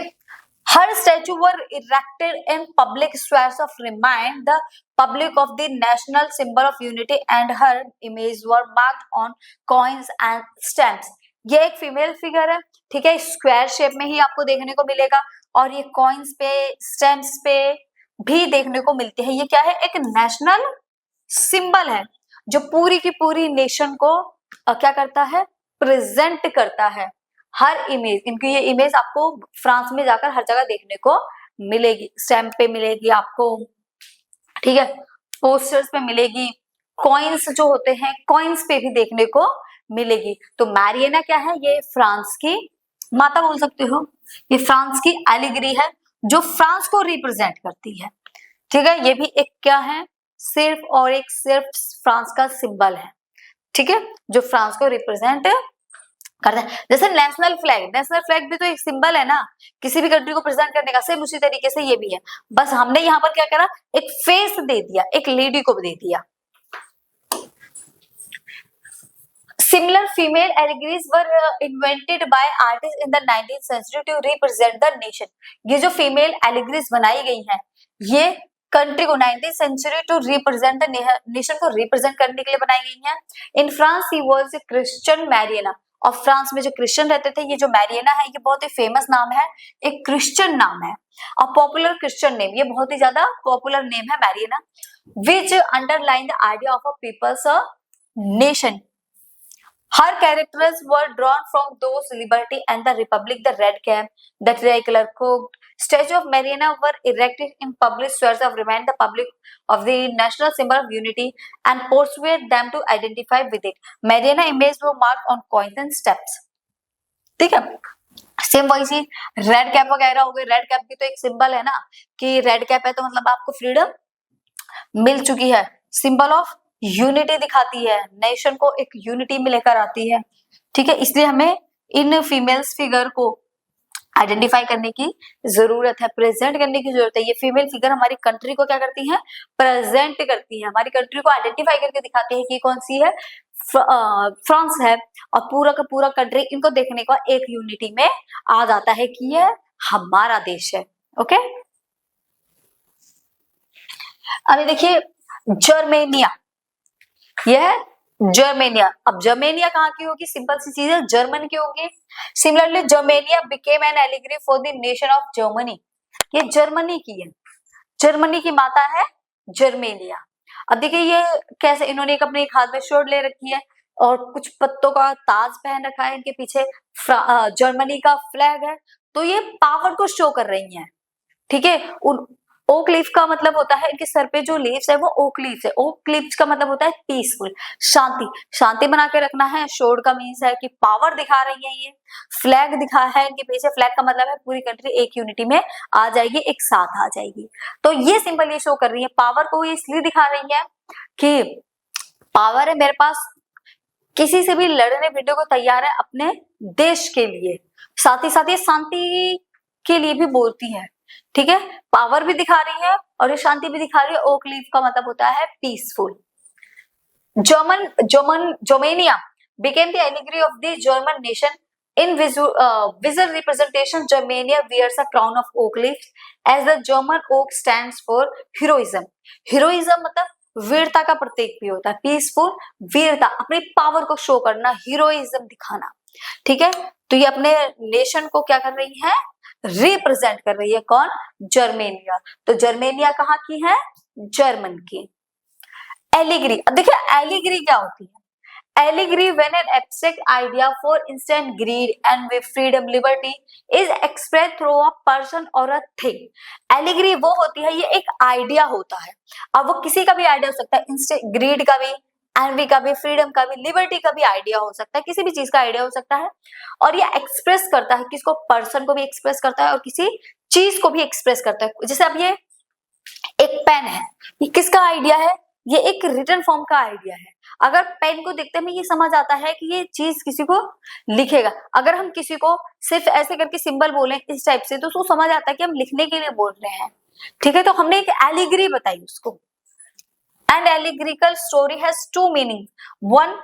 her statue were erected in public squares of remind the public of the national symbol of unity and her image were marked on coins and stamps। ये एक फीमेल फिगर है, ठीक है, स्क्वायर शेप में ही आपको देखने को मिलेगा, और ये कॉइन्स पे स्टैम्प्स पे भी देखने को मिलती है। ये क्या है, एक नेशनल सिंबल है जो पूरी की पूरी नेशन को क्या करता है, प्रेजेंट करता है। हर इमेज, इनकी ये इमेज आपको फ्रांस में जाकर हर जगह देखने को मिलेगी, स्टैम्प पे मिलेगी आपको, ठीक है, पोस्टर्स पे मिलेगी, कॉइन्स जो होते हैं कॉइन्स पे भी देखने को मिलेगी। तो मैरियना क्या है, ये फ्रांस की माता बोल सकते हो, ये फ्रांस की एलिग्री है जो फ्रांस को रिप्रेजेंट करती है, ठीक है, ये भी एक क्या है, सिर्फ और एक सिर्फ फ्रांस का सिंबल है, ठीक है, जो फ्रांस को रिप्रेजेंट करता है। जैसे नेशनल फ्लैग भी तो एक सिंबल है ना, किसी भी कंट्री को प्रेजेंट करने का, सेम उसी तरीके से ये भी है, बस हमने यहाँ पर क्या करा, एक फेस दे दिया, एक लेडी को दे दिया। Similar female allegories were invented by artists in the 19th century to represent the nation। ये जो female allegories बनाई गई हैं, ये कंट्री को 19th century to represent the nation को represent करने के लिए बनाई गई हैं। In France he was a Christian Mariana, और फ्रांस में जो क्रिश्चियन रहते थे, ये जो मैरियना है ये बहुत ही फेमस नाम है, एक क्रिश्चियन नाम है, और पॉपुलर क्रिश्चियन नेम, ये बहुत ही ज्यादा पॉपुलर नेम है Marianne, which underline the idea of a people's nation. Her characters were drawn from those liberty and the republic, the red cap, the tricolor cooked. Statue of Mariana were erected in public squares of remind the public of the national symbol of unity and persuade them to identify with it. Mariana images were marked on coins and steps. ठीक है, same वही चीज red cap वगैरह हो गई, red cap भी तो एक सिंबल है ना, कि रेड कैप है तो मतलब आपको फ्रीडम मिल चुकी है, सिंबल ऑफ यूनिटी दिखाती है, नेशन को एक यूनिटी में लेकर आती है, ठीक है, इसलिए हमें इन फीमेल्स फिगर को आइडेंटिफाई करने की जरूरत है, प्रेजेंट करने की जरूरत है। ये फीमेल फिगर हमारी कंट्री को क्या करती है, प्रेजेंट करती है, हमारी कंट्री को आइडेंटिफाई करके दिखाती है कि कौन सी है, फ्रांस है, और पूरा का पूरा कंट्री इनको देखने का एक यूनिटी में आ जाता है कि ये हमारा देश है। ओके, अभी देखिए जर्मेनिया, यह है जर्मेनिया। अब जर्मेनिया कहाँ की होगी, सिंपल सी चीज है, जर्मन की होगी। Similarly Germania became an allegory for the nation of Germany, ये जर्मनी की है, जर्मनी की माता है जर्मेनिया। अब देखिए ये कैसे, इन्होंने एक अपने एक हाथ में शर्ट ले रखी है और कुछ पत्तों का ताज पहन रखा है, इनके पीछे जर्मनी का फ्लैग है, तो ये पावर को शो कर रही है, ठीक है, ओक लीफ का मतलब होता है कि सर पे जो लीव्स है वो ओक लीव्स है। ओक लीव्स का मतलब होता है पीसफुल, शांति, शांति बना के रखना है। शोर्ड का मीन्स है कि पावर दिखा रही है ये। फ्लैग दिखा है इनके पीछे, फ्लैग का मतलब है पूरी कंट्री एक यूनिटी में आ जाएगी, एक साथ आ जाएगी। तो ये सिंबल ये शो कर रही है, पावर को ये इसलिए दिखा रही है कि पावर है मेरे पास, किसी से भी लड़ने भिड़ने को तैयार है अपने देश के लिए। साथ ही साथ ये शांति के लिए भी बोलती है, ठीक है। पावर भी दिखा रही है और ये शांति भी दिखा रही है। ओक लीफ का मतलब होता है peaceful. Germania became the allegory of the German nation. In visual representation, Germania wears a crown of oak leaves as the German oak stands for heroism. Heroism मतलब वीरता का प्रतीक भी होता है। पीसफुल, वीरता, अपनी पावर को शो करना, हीरोइज्म दिखाना, ठीक है। तो ये अपने नेशन को क्या कर रही है, रिप्रेजेंट कर रही है। कौन? जर्मेनिया। तो जर्मेनिया कहाँ की है? जर्मन की। एलिग्री, अब देखिए एलिग्री क्या होती है। Allegory when an abstract idea, for instance greed, envy, freedom, liberty, is expressed through a person or a thing. Allegory वो होती है, ये एक आइडिया होता है। अब वो किसी का भी आइडिया हो सकता है, ग्रीड का भी, एनवी का भी, फ्रीडम का भी, लिबर्टी का भी आइडिया हो सकता है, किसी भी चीज का आइडिया हो सकता है। और ये एक्सप्रेस करता है किसको? पर्सन को भी एक्सप्रेस करता है और किसी चीज को भी एक्सप्रेस करता है। जैसे अब ये एक पेन है, ये किसका आइडिया है? ये एक रिटन फॉर्म का आइडिया है। अगर पेन को देखते में ये समझ आता है कि ये चीज किसी को लिखेगा। अगर हम किसी को सिर्फ ऐसे करके सिंबल बोले इस टाइप से, तो उसको समझ आता है कि हम लिखने के लिए बोल रहे हैं, ठीक है। तो हमने एक एलिगरी बताई उसको। And allegorical story has two meaning, one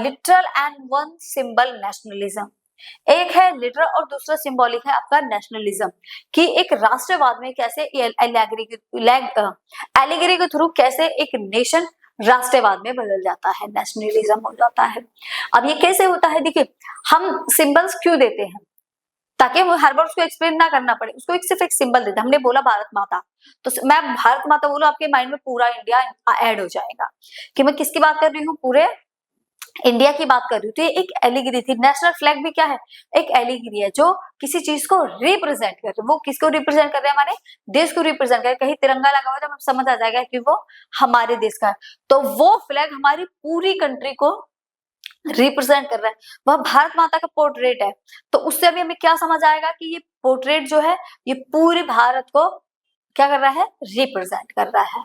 literal and one symbol nationalism. एक है लिटरल और दूसरा सिंबॉलिक है आपका नेशनलिज्म, कि एक राष्ट्रवाद में कैसे एलिगरी के थ्रू कैसे एक नेशन राष्ट्रवाद में बदल जाता है, नेशनलिज्म हो जाता है। अब ये कैसे होता है? देखिए, हम सिंबल्स क्यों देते हैं? ताकि वो हर बार उसको एक्सप्लेन ना करना पड़े, उसको एक सिर्फ एक सिंबल देते हैं। हमने बोला भारत माता, तो मैं भारत माता बोलूं, आपके माइंड में पूरा इंडिया ऐड हो जाएगा कि मैं किसकी बात कर रही हूँ, पूरे इंडिया की बात कर रही हूँ। तो ये एक एलिगरी थी। नेशनल फ्लैग भी क्या है? एक एलिगरी है जो किसी चीज को रिप्रेजेंट कर रहे हैं। वो किसको रिप्रेजेंट कर रहे हैं? हमारे देश को रिप्रेजेंट कर रहे हैं। कहीं तिरंगा लगा हुआ है तो समझ आ जाएगा कि वो हमारे देश का है। तो वो फ्लैग हमारी पूरी कंट्री को रिप्रेजेंट कर रहा है। वह भारत माता का पोर्ट्रेट है, तो उससे अभी हमें क्या समझ आएगा कि ये पोर्ट्रेट जो है ये पूरे भारत को क्या कर रहा है? रिप्रेजेंट कर रहा है।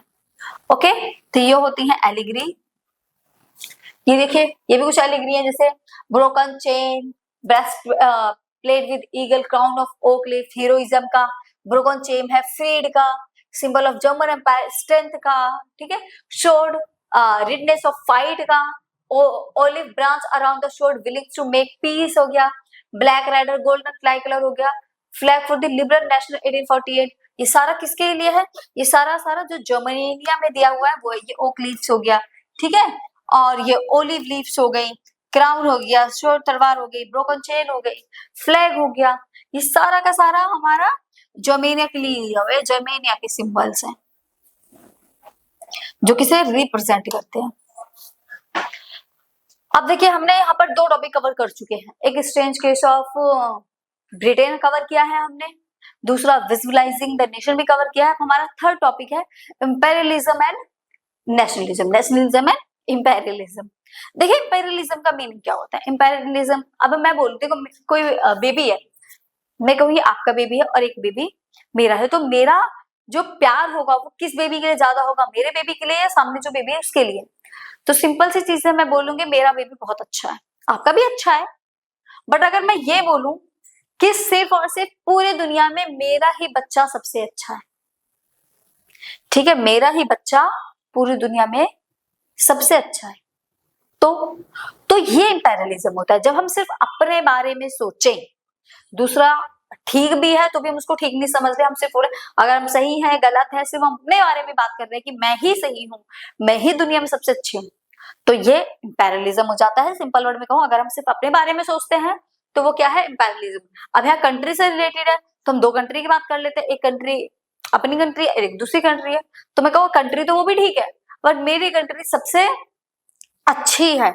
ओके, तो ये होती है एलिगरी। ये देखिए, ये भी कुछ एलिगरी है, जैसे broken chain, breastplate with eagle, crown of oak leaf, heroism का। ब्रोकन चेन है फ्रीड का, symbol of German empire, strength का, ठीक है। शोर्ड रिडनेस ऑफ फाइट का, olive branch around the sword willing to make peace हो गया। Black rider golden fly colour हो गया। Flag for the liberal national 1848, ये सारा किसके लिए है? ये सारा जो जर्मनिया में दिया हुआ है वो है, ये ओक लीव्स हो गया, ठीक है। और ये ओलिव लीव्स हो गई, क्राउन हो गया, शोर्ड तलवार हो गई, ब्रोकन चेन हो गई, फ्लैग हो गया। ये सारा का सारा हमारा जर्मेनिया के लिए दिया हुआ है। जर्मेनिया के सिंबल्स हैं जो किसे रिप्रेजेंट करते हैं। अब देखिए, हमने यहाँ पर दो टॉपिक कवर कर चुके हैं। एक strange case of Britain cover किया है हमने, दूसरा विजुअलाइजिंग द नेशन भी कवर किया है। हमारा थर्ड टॉपिक है imperialism and nationalism, nationalism and imperialism. देखिए, इंपेरियलिज्म का मीनिंग क्या होता है? इंपेरियलिज्म, अब मैं बोलती हूँ कोई बेबी है, मैं कहूँगी आपका बेबी है और एक बेबी मेरा है, तो मेरा जो प्यार होगा वो किस बेबी के लिए ज्यादा होगा? मेरे बेबी के लिए या सामने जो बेबी है उसके लिए? तो सिंपल सी चीज है, मैं बोलूंगी मेरा बेबी बहुत अच्छा है, आपका भी अच्छा है। बट अगर मैं ये बोलूं कि सिर्फ और सिर्फ पूरी दुनिया में मेरा ही बच्चा सबसे अच्छा है, ठीक है, मेरा ही बच्चा पूरी दुनिया में सबसे अच्छा है, तो ये इंपेरियलिज्म होता है। जब हम सिर्फ अपने बारे में सोचें, दूसरा ठीक भी है तो भी हम उसको ठीक नहीं समझ रहे, हम सिर्फ बोले अगर हम सही है गलत है, सिर्फ हम अपने बारे में बात कर रहे हैं कि मैं ही सही हूँ, मैं ही दुनिया में सबसे अच्छी हूँ, तो ये इंपेरियलिज्म हो जाता है। सिंपल वर्ड में कहूँ, अगर हम सिर्फ अपने बारे में सोचते हैं तो वो क्या है? इंपेरियलिज्म। अब यहाँ कंट्री से रिलेटेड है तो हम दो कंट्री की बात कर लेते हैं। एक कंट्री अपनी कंट्री, एक दूसरी कंट्री है, तो मैं कहूँ कंट्री तो वो भी ठीक है, बट मेरी कंट्री सबसे अच्छी है,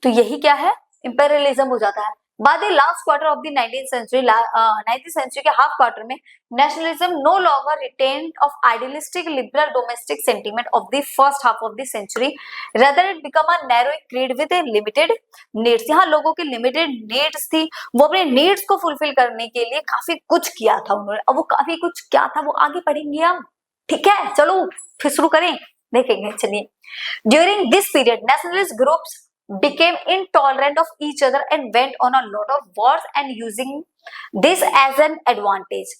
तो यही क्या है? इंपेरियलिज्म हो जाता है। By the last quarter of the 19th century, 19th century के half quarter में nationalism no longer retained of idealistic liberal domestic sentiment of the first half of the century. Rather, it became a narrow creed with a limited needs. यहाँ लोगों की limited needs थी, वो अपने needs को fulfill करने के लिए काफी कुछ किया था उन्होंने. अब वो काफी कुछ क्या था वो आगे पढ़ेंगे हम. ठीक है, चलो फिर शुरू करें, देखेंगे. चलिए. During this period, nationalist groups became intolerant of each other and went on a lot of wars and using this as an advantage.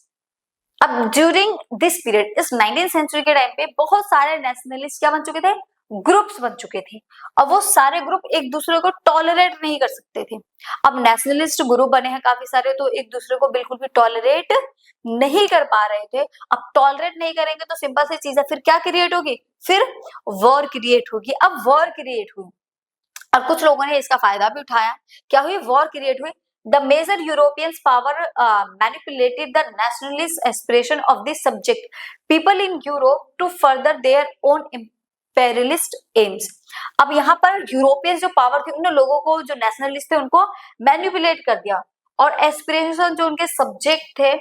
अब ड्यूरिंग दिस पीरियड, इस 19th सेंचुरी के टाइम पे बहुत सारे नेशनलिस्ट क्या बन चुके थे, ग्रुप्स बन चुके थे. अब वो सारे ग्रुप एक दूसरे को टॉलरेट नहीं कर सकते थे. अब नेशनलिस्ट ग्रुप बने हैं काफी सारे, तो एक दूसरे को बिल्कुल भी टॉलरेट नहीं कर पा रहे थे. अब टॉलरेट नहीं करेंगे तो सिंपल सी चीज है, फिर क्या क्रिएट होगी, फिर वॉर क्रिएट होगी. अब वॉर क्रिएट हुई और कुछ लोगों ने इसका फायदा भी उठाया. क्या हुई, वॉर क्रिएट हुई. The major European power manipulated the nationalist aspiration of the subject people in Europe to further their own imperialist aims. अब यहाँ पर यूरोपियन जो पावर थी उन लोगों को, जो नेशनलिस्ट थे उनको मैनिपुलेट कर दिया और एस्पिरेशन जो उनके सब्जेक्ट थे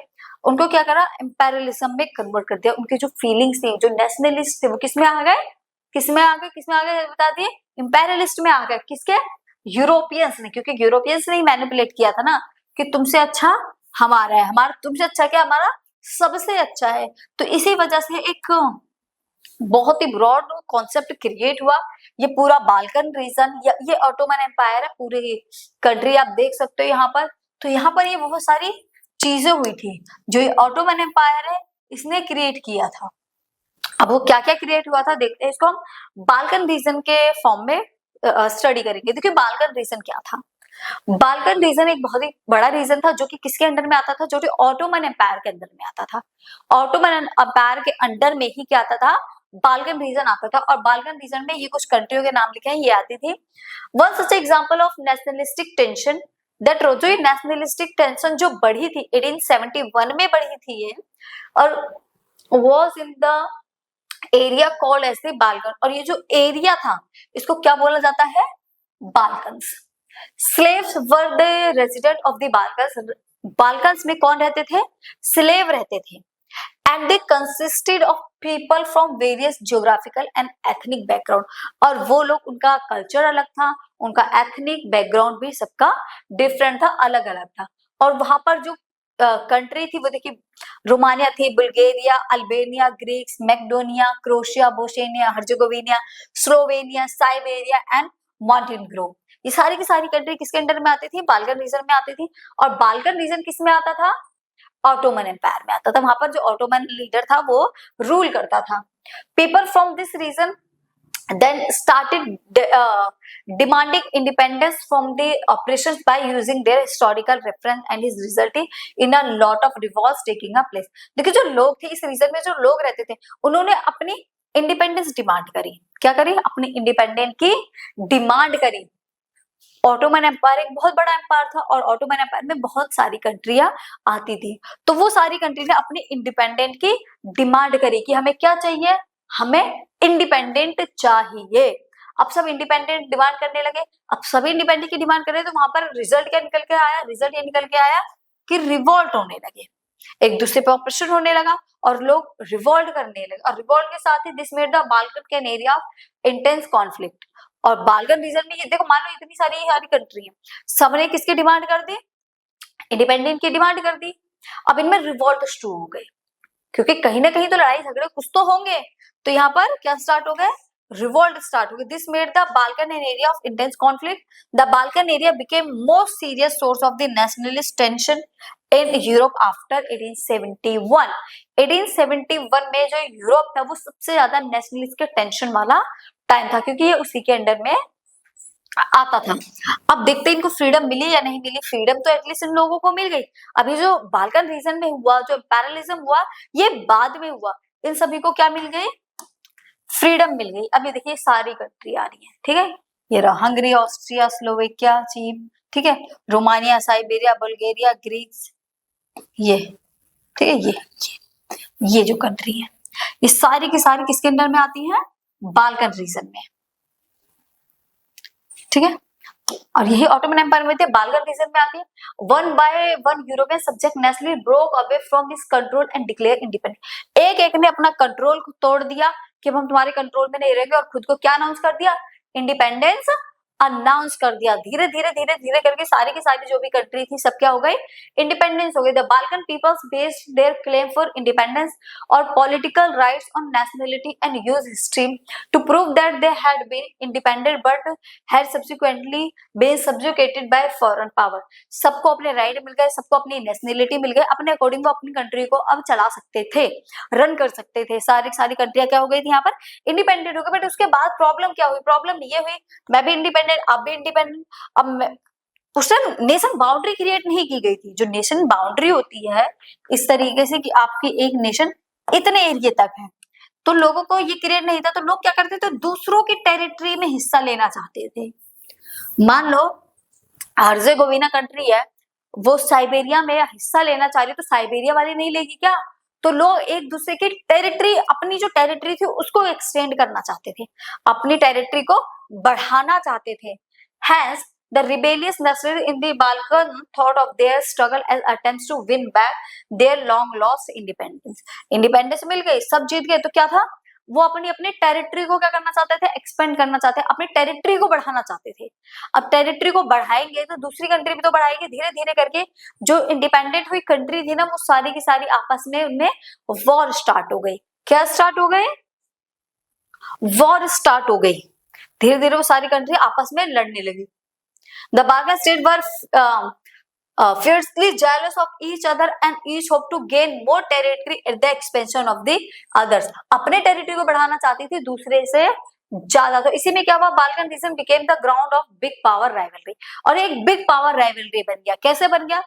उनको क्या करा, इंपेरियलिज्म में कन्वर्ट कर दिया. उनकी जो फीलिंग्स थी, जो नेशनलिस्ट थे वो किसमें आ गए, किसमें आ गए, किसमें आ गए बता दिए, इंपेरियलिस्ट में आ गए. किसके, यूरोपियंस ने, क्योंकि यूरोपियंस ने मैनिपुलेट किया था ना कि तुमसे अच्छा हमारा है, हमारा तुमसे अच्छा क्या, हमारा सबसे अच्छा है. तो इसी वजह से एक बहुत ही ब्रॉड कॉन्सेप्ट क्रिएट हुआ. ये पूरा बाल्कन रीजन, ये ऑटोमन एम्पायर है, पूरी कंट्री आप देख सकते हो यहाँ पर. तो यहाँ पर ये बहुत सारी चीजें हुई थी जो ये ऑटोमन एम्पायर है इसने क्रिएट किया था. अब वो क्या क्या क्रिएट हुआ था देखते हैं. इसको हम बाल्कन रीजन के फॉर्म में स्टडी करेंगे. देखिए बाल्कन रीजन क्या था. बाल्कन रीजन एक बहुत ही बड़ा रीजन था जो कि किसके अंडर में आता था, जो कि ऑटोमन एम्पायर के अंदर में आता था. ऑटोमन एम्पायर के अंडर में ही क्या आता था, बाल्कन रीजन आता था. और बाल्कन रीजन में ये कुछ कंट्रियों के नाम लिखे हैं, ये आती थी. One such example of nationalistic tension that जो नेशनलिस्टिक टेंशन जो बढ़ी थी 1871 में बढ़ी थी ये, और was in the area called as the Balkan. और ये जो एरिया था इसको क्या बोला जाता है, Balkans. Slaves were the resident of the Balkans. Balkans में कौन रहते थे, स्लेव रहते थे. And they consisted of people from various geographical and ethnic background. और वो लोग, उनका कल्चर अलग था, उनका एथनिक बैकग्राउंड भी सबका डिफरेंट था, अलग अलग था. और वहां पर जो कंट्री थी वो देखिए, रोमानिया थी, Bulgaria, Albania, Greeks, Macedonia, crochet, Bosnia Herzegovina, Slovenia, Siberia and Montenegro. ये सारी की सारी कंट्री किसके अंडर में आती थी, बाल्कन रीजन में आती थी. और बाल्कन रीजन किस में आता था, ऑटोमन एम्पायर में आता था. वहां पर जो ऑटोमन लीडर था वो रूल करता था. People from this region then started demanding independence from the operations by using their historical reference and is resulting in a lot of revolts taking a place. देखिए जो लोग थे इस रीजन में, जो लोग रहते थे उन्होंने अपनी इंडिपेंडेंस डिमांड करी. क्या करी, अपनी इंडिपेंडेंस की डिमांड करी. ऑटोमन एम्पायर एक बहुत बड़ा एम्पायर था और ऑटोमन एम्पायर में बहुत सारी कंट्रियां आती थी. तो वो सारी कंट्री ने अपनी इंडिपेंडेंट की डिमांड करी कि हमें क्या चाहिए, हमें इंडिपेंडेंट चाहिए. अब सब इंडिपेंडेंट डिमांड करने लगे. अब सभी इंडिपेंडेंट की डिमांड कर रहे, तो वहां पर रिजल्ट क्या निकल के आया, रिजल्ट ये निकल के आया कि रिवोल्ट होने लगे, एक दूसरे पे ऑपरेशन होने लगा और लोग रिवोल्ट करने लगे. और रिवोल्ट के साथ ही this made the Balkan can area of intense conflict. और बाल्कन रीजन में ये देखो, मान लो इतनी सारी कंट्री है, सबने किसकी डिमांड कर दी, इंडिपेंडेंट की डिमांड कर दी. अब इनमें रिवोल्ट शुरू हो गए, क्योंकि कहीं ना कहीं तो लड़ाई झगड़े कुछ तो होंगे. तो यहाँ पर क्या स्टार्ट हो गए, रिवोल्ट स्टार्ट हो गए. This made the Balkan an area of intense conflict. The Balkan area became most serious source of the nationalist tension in Europe after 1871. 1871 में जो यूरोप था वो सबसे ज्यादा नेशनलिस्ट के टेंशन वाला टाइम था, क्योंकि ये उसी के अंडर में आता था. अब देखते हैं इनको फ्रीडम मिली या नहीं मिली. फ्रीडम तो एटलीस्ट इन लोगों को मिल गई. अभी जो बाल्कन रीजन में हुआ, जो पैरलिज्म हुआ, ये बाद में हुआ. इन सभी को क्या मिल गई, फ्रीडम मिल गई. अब ये देखिए सारी कंट्री आ रही है, ठीक है. ये रहा हंगरी, ऑस्ट्रिया, स्लोवेकिया, चीन, ठीक है, रोमानिया, साइबेरिया, बुल्गारिया, ग्रीस, ये ठीक है. ये जो कंट्री है ये सारी की सारी किसके अंडर में आती है, बाल्कन रीजन में, ठीक है. और यही ऑटोमन एम्पायर में थे। बाल्कन रीजन में आती है, one by one European subject nationally broke away from his control and declare independent. एक एक ने अपना कंट्रोल तोड़ दिया कि हम तुम्हारे कंट्रोल में नहीं रहेंगे, और खुद को क्या अनाउंस कर दिया, इंडिपेंडेंस अनाउंस कर दिया। धीरे धीरे धीरे धीरे करके सारी की सारी जो भी कंट्री थी सब क्या हो गई, इंडिपेंडेंस हो गई। The Balkan peoples based their claim for independence और political rights on nationality and use history to prove that they had been independent but had subsequently been subjugated by foreign power. सबको अपने right मिल गए, सबको अपनी nationality मिल गई, अपने according वो अपनी कंट्री को अब चला सकते थे, रन कर सकते थे। सारी सारी कंट्रियां क्या हो गई थी यहाँ पर, इंडिपेंडेंट हो गए। बट उसके बाद प्रॉब्लम क्या हुई, प्रॉब्लम ये हुई, मैं भी इंडिपेंडेंट, आप भी इंडिपेंडेंट। अब उस टाइम नेशन बाउंड्री क्रिएट नहीं की गई थी। जो नेशन बाउंड्री होती है इस तरीके से कि आपकी एक नेशन इतने एरिया तक है, तो लोगों को ये क्रिएट नहीं था। तो लोग क्या करते थे, दूसरों की टेरिटरी में हिस्सा लेना चाहते थे। मान लो हर्जेगोविना कंट्री है, वो साइबेरिया में हिस्सा लेना चाह रही, तो साइबेरिया वाली नहीं लेगी क्या? तो लोग एक दूसरे की टेरिटरी, अपनी जो टेरिटरी थी उसको एक्सटेंड करना चाहते थे, अपनी टेरिटरी को बढ़ाना चाहते थे। Hence, the rebellious nationalists in the Balkan thought of their struggle as attempts to win back their long lost independence. Independence मिल गई, सब जीत गए, तो क्या था, वो अपनी अपनी टेरिटरी को क्या करना चाहते थे, एक्सपेंड करना चाहते, अपनी टेरिटरी को बढ़ाना चाहते थे। अब टेरिटरी को बढ़ाएंगे तो दूसरी कंट्री भी तो बढ़ाएगी, धीरे धीरे करके जो इंडिपेंडेंट हुई कंट्री थी ना, वो सारी की सारी आपस में उनमें वॉर स्टार्ट हो गई। क्या स्टार्ट हो गए, वॉर स्टार्ट हो गई। धीरे धीरे वो सारी कंट्री आपस में लड़ने लगी। The Balkan states were fiercely jealous of each other and each hoped to gain more territory at the expense of the others. अपने टेरिटरी को बढ़ाना चाहती थी दूसरे से ज्यादा। तो इसी में क्या हुआ, Balkan reason became the ground of big power rivalry, और एक बिग पावर राइवलरी बन गया। कैसे बन गया,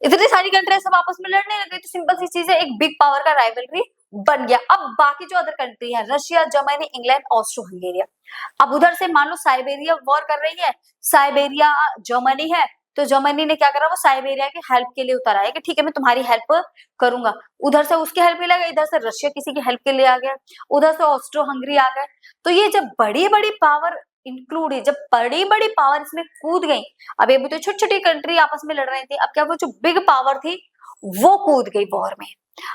इतनी सारी कंट्री सब आपस में लड़ने लग गई, तो सिंपल सी चीज है, एक बिग पावर का राइवलरी बन गया। अब बाकी जो अदर कंट्री है, रशिया, जर्मनी, इंग्लैंड, ऑस्ट्रो हंगेरिया, अब उधर से मान लो साइबेरिया वॉर कर रही है, साइबेरिया जर्मनी है, तो जर्मनी ने क्या करा, वो साइबेरिया की हेल्प के लिए उतर आया कि ठीक है मैं तुम्हारी हेल्प करूंगा। उधर से उसकी हेल्प के लिए, इधर से रशिया किसी की हेल्प के लिए आ गया, उधर से ऑस्ट्रो हंगरी आ गए। तो ये जब बड़ी बड़ी पावर इंक्लूड है, जब बड़ी बड़ी पावर इसमें कूद गई, अब ये भी तो छोटी छोटी कंट्री आपस में लड़ रही थी, अब क्या वो जो बिग पावर थी वो कूद गई वॉर में।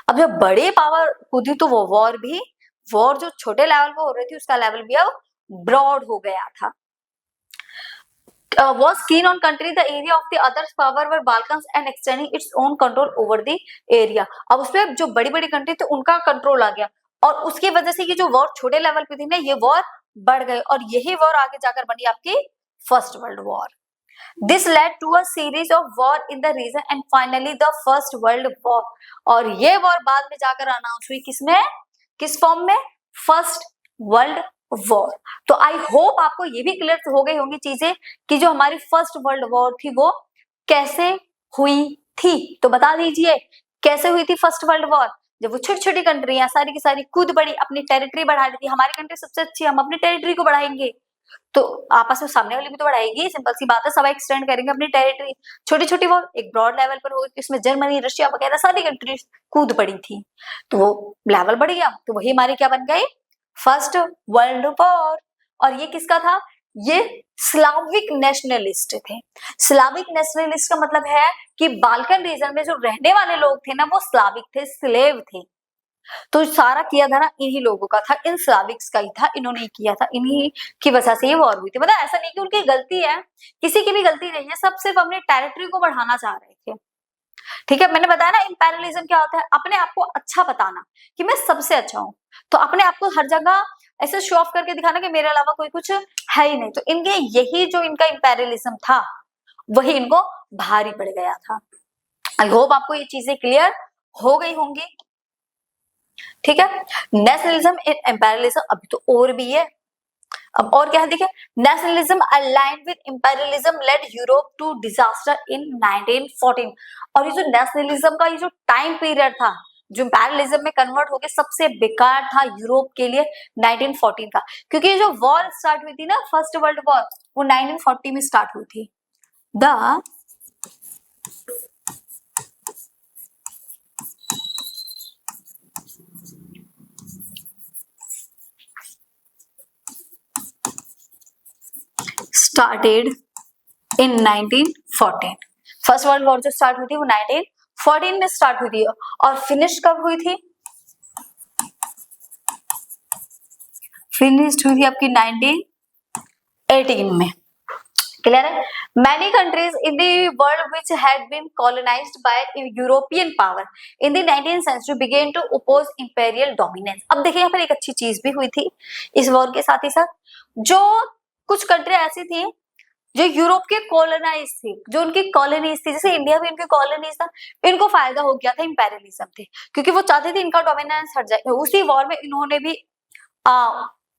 अब जब बड़े पावर कूदी तो वो वॉर जो छोटे लेवल पे हो रही थी उसका लेवल भी अब ब्रॉड हो गया था। Was keen on country the area of the others power were Balkans and extending its own control over the area। अब उसपे जो बड़ी बड़ी कंट्री थी उनका कंट्रोल आ गया, और उसकी वजह से ये जो वॉर छोटे लेवल पे थी ना, ये वॉर बढ़ गई, और यही वॉर आगे जाकर बनी आपकी first world war. This led to a series of war in the region and finally the first world war। और ये वॉर बाद में जाकर अनाउंस हुई किसमें, किस फॉर्म में, फर्स्ट वर्ल्ड वॉर। तो आई होप आपको ये भी क्लियर हो गई होंगी चीजें कि जो हमारी फर्स्ट वर्ल्ड वॉर थी वो कैसे हुई थी। तो बता दीजिए कैसे हुई थी फर्स्ट वर्ल्ड वॉर। जब वो छोटी छोटी कंट्रियां सारी की सारी कूद पड़ी, अपनी टेरिटरी बढ़ा रही थी, हमारी कंट्री सबसे अच्छी, हम अपनी टेरिटरी को बढ़ाएंगे, तो आपस में सामने वाली भी तो बढ़ाएगी, सिंपल सी बात है, सब एक्सटेंड करेंगे अपनी टेरिटरी। छोटी छोटी वॉर एक ब्रॉड लेवल पर होगी, इसमें जर्मनी, रशिया वगैरह सारी कंट्रीज कूद पड़ी थी, तो वो लेवल बढ़ गया, तो वही हमारी क्या बन गई, फर्स्ट वर्ल्ड वॉर। और ये किसका था, ये स्लाविक नेशनलिस्ट थे। स्लाविक नेशनलिस्ट का मतलब है कि बाल्कन रीजन में जो रहने वाले लोग थे ना, वो स्लाविक थे, स्लेव थे। तो सारा किया था ना इन्हीं लोगों का था, इन स्लाविक्स का ही था, इन्होंने ही किया था, इन्हीं की वजह से ये वॉर हुई थी। मतलब ऐसा नहीं कि उनकी गलती है, किसी की भी गलती नहीं है, सब सिर्फ अपनी टेरिटरी को बढ़ाना चाह रहे थे। ठीक है, मैंने बताया ना इंपेरियलिज्म क्या होता है, अपने आप को अच्छा बताना कि मैं सबसे अच्छा हूं, तो अपने आप को हर जगह ऐसे शो ऑफ करके दिखाना कि मेरे अलावा कोई कुछ है ही नहीं। तो इनके यही जो इनका इंपेरियलिज्म था वही इनको भारी पड़ गया था। आई होप आपको ये चीजें क्लियर हो गई होंगी। ठीक है, नेशनलिज्म इन इंपेरियलिज्म अभी तो और भी है। अब और क्या है देखिए, nationalism aligned with imperialism led Europe to disaster in 1914। और ये जो नेशनलिज्म का ये जो टाइम पीरियड था, जो इंपेरियलिज्म में कन्वर्ट होके सबसे बेकार था यूरोप के लिए 1914 का, क्योंकि ये जो वॉर स्टार्ट हुई थी ना, फर्स्ट वर्ल्ड वॉर, वो 1940 में स्टार्ट हुई थी। The started in 1914। First world war जो स्टार्ट हुई थी वो 1914 में स्टार्ट हुई थी और फिनिश कब हुई थी? फिनिश हुई थी आपकी 1918 में। क्लियर है? Many countries in the world which had been colonized by European power in the 19th century began to oppose imperial dominance। अब देखिए यहाँ पर एक अच्छी चीज भी हुई थी इस वॉर के साथ ही साथ, जो कुछ कंट्री ऐसी थी जो यूरोप के कॉलोनाइज थी, जो उनकी कॉलोनीज थी, जैसे इंडिया भी उनकी कॉलोनीज था, इनको फायदा हो गया था इंपेरियलिज्म थे, क्योंकि वो चाहते थे इनका डोमिनेंस हट जाए। उसी वॉर में इन्होंने भी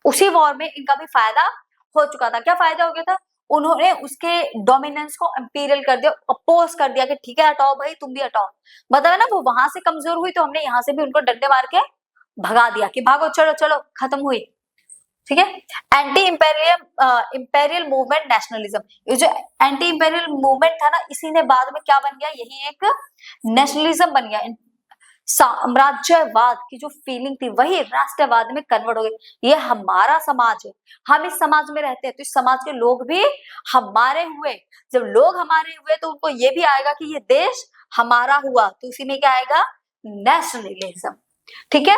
उसी वॉर में इनका भी फायदा हो चुका था। क्या फायदा हो गया था? उन्होंने उसके डोमिनेंस को इंपीरियल कर दिया, अपोज कर दिया कि ठीक है हटाओ भाई, तुम भी हटाओ। बताया ना, वो वहां से कमजोर हुई तो हमने यहाँ से भी उनको डंडे मार के भगा दिया कि भागो, चलो चलो, खत्म हुई। ठीक है? एंटी इंपेरियल मूवमेंट नेशनलिज्म, ये जो एंटी इंपेरियल मूवमेंट था ना, इसी ने बाद में क्या बन गया, यही एक नेशनलिज्म बन गया। साम्राज्यवाद की जो फीलिंग थी वही राष्ट्रवाद में कन्वर्ट हो गई। ये हमारा समाज है, हम इस समाज में रहते हैं, तो इस समाज के लोग भी हमारे हुए। जब लोग हमारे हुए तो उनको ये भी आएगा कि ये देश हमारा हुआ, तो उसी में क्या आएगा, नेशनलिज्म। ठीक है?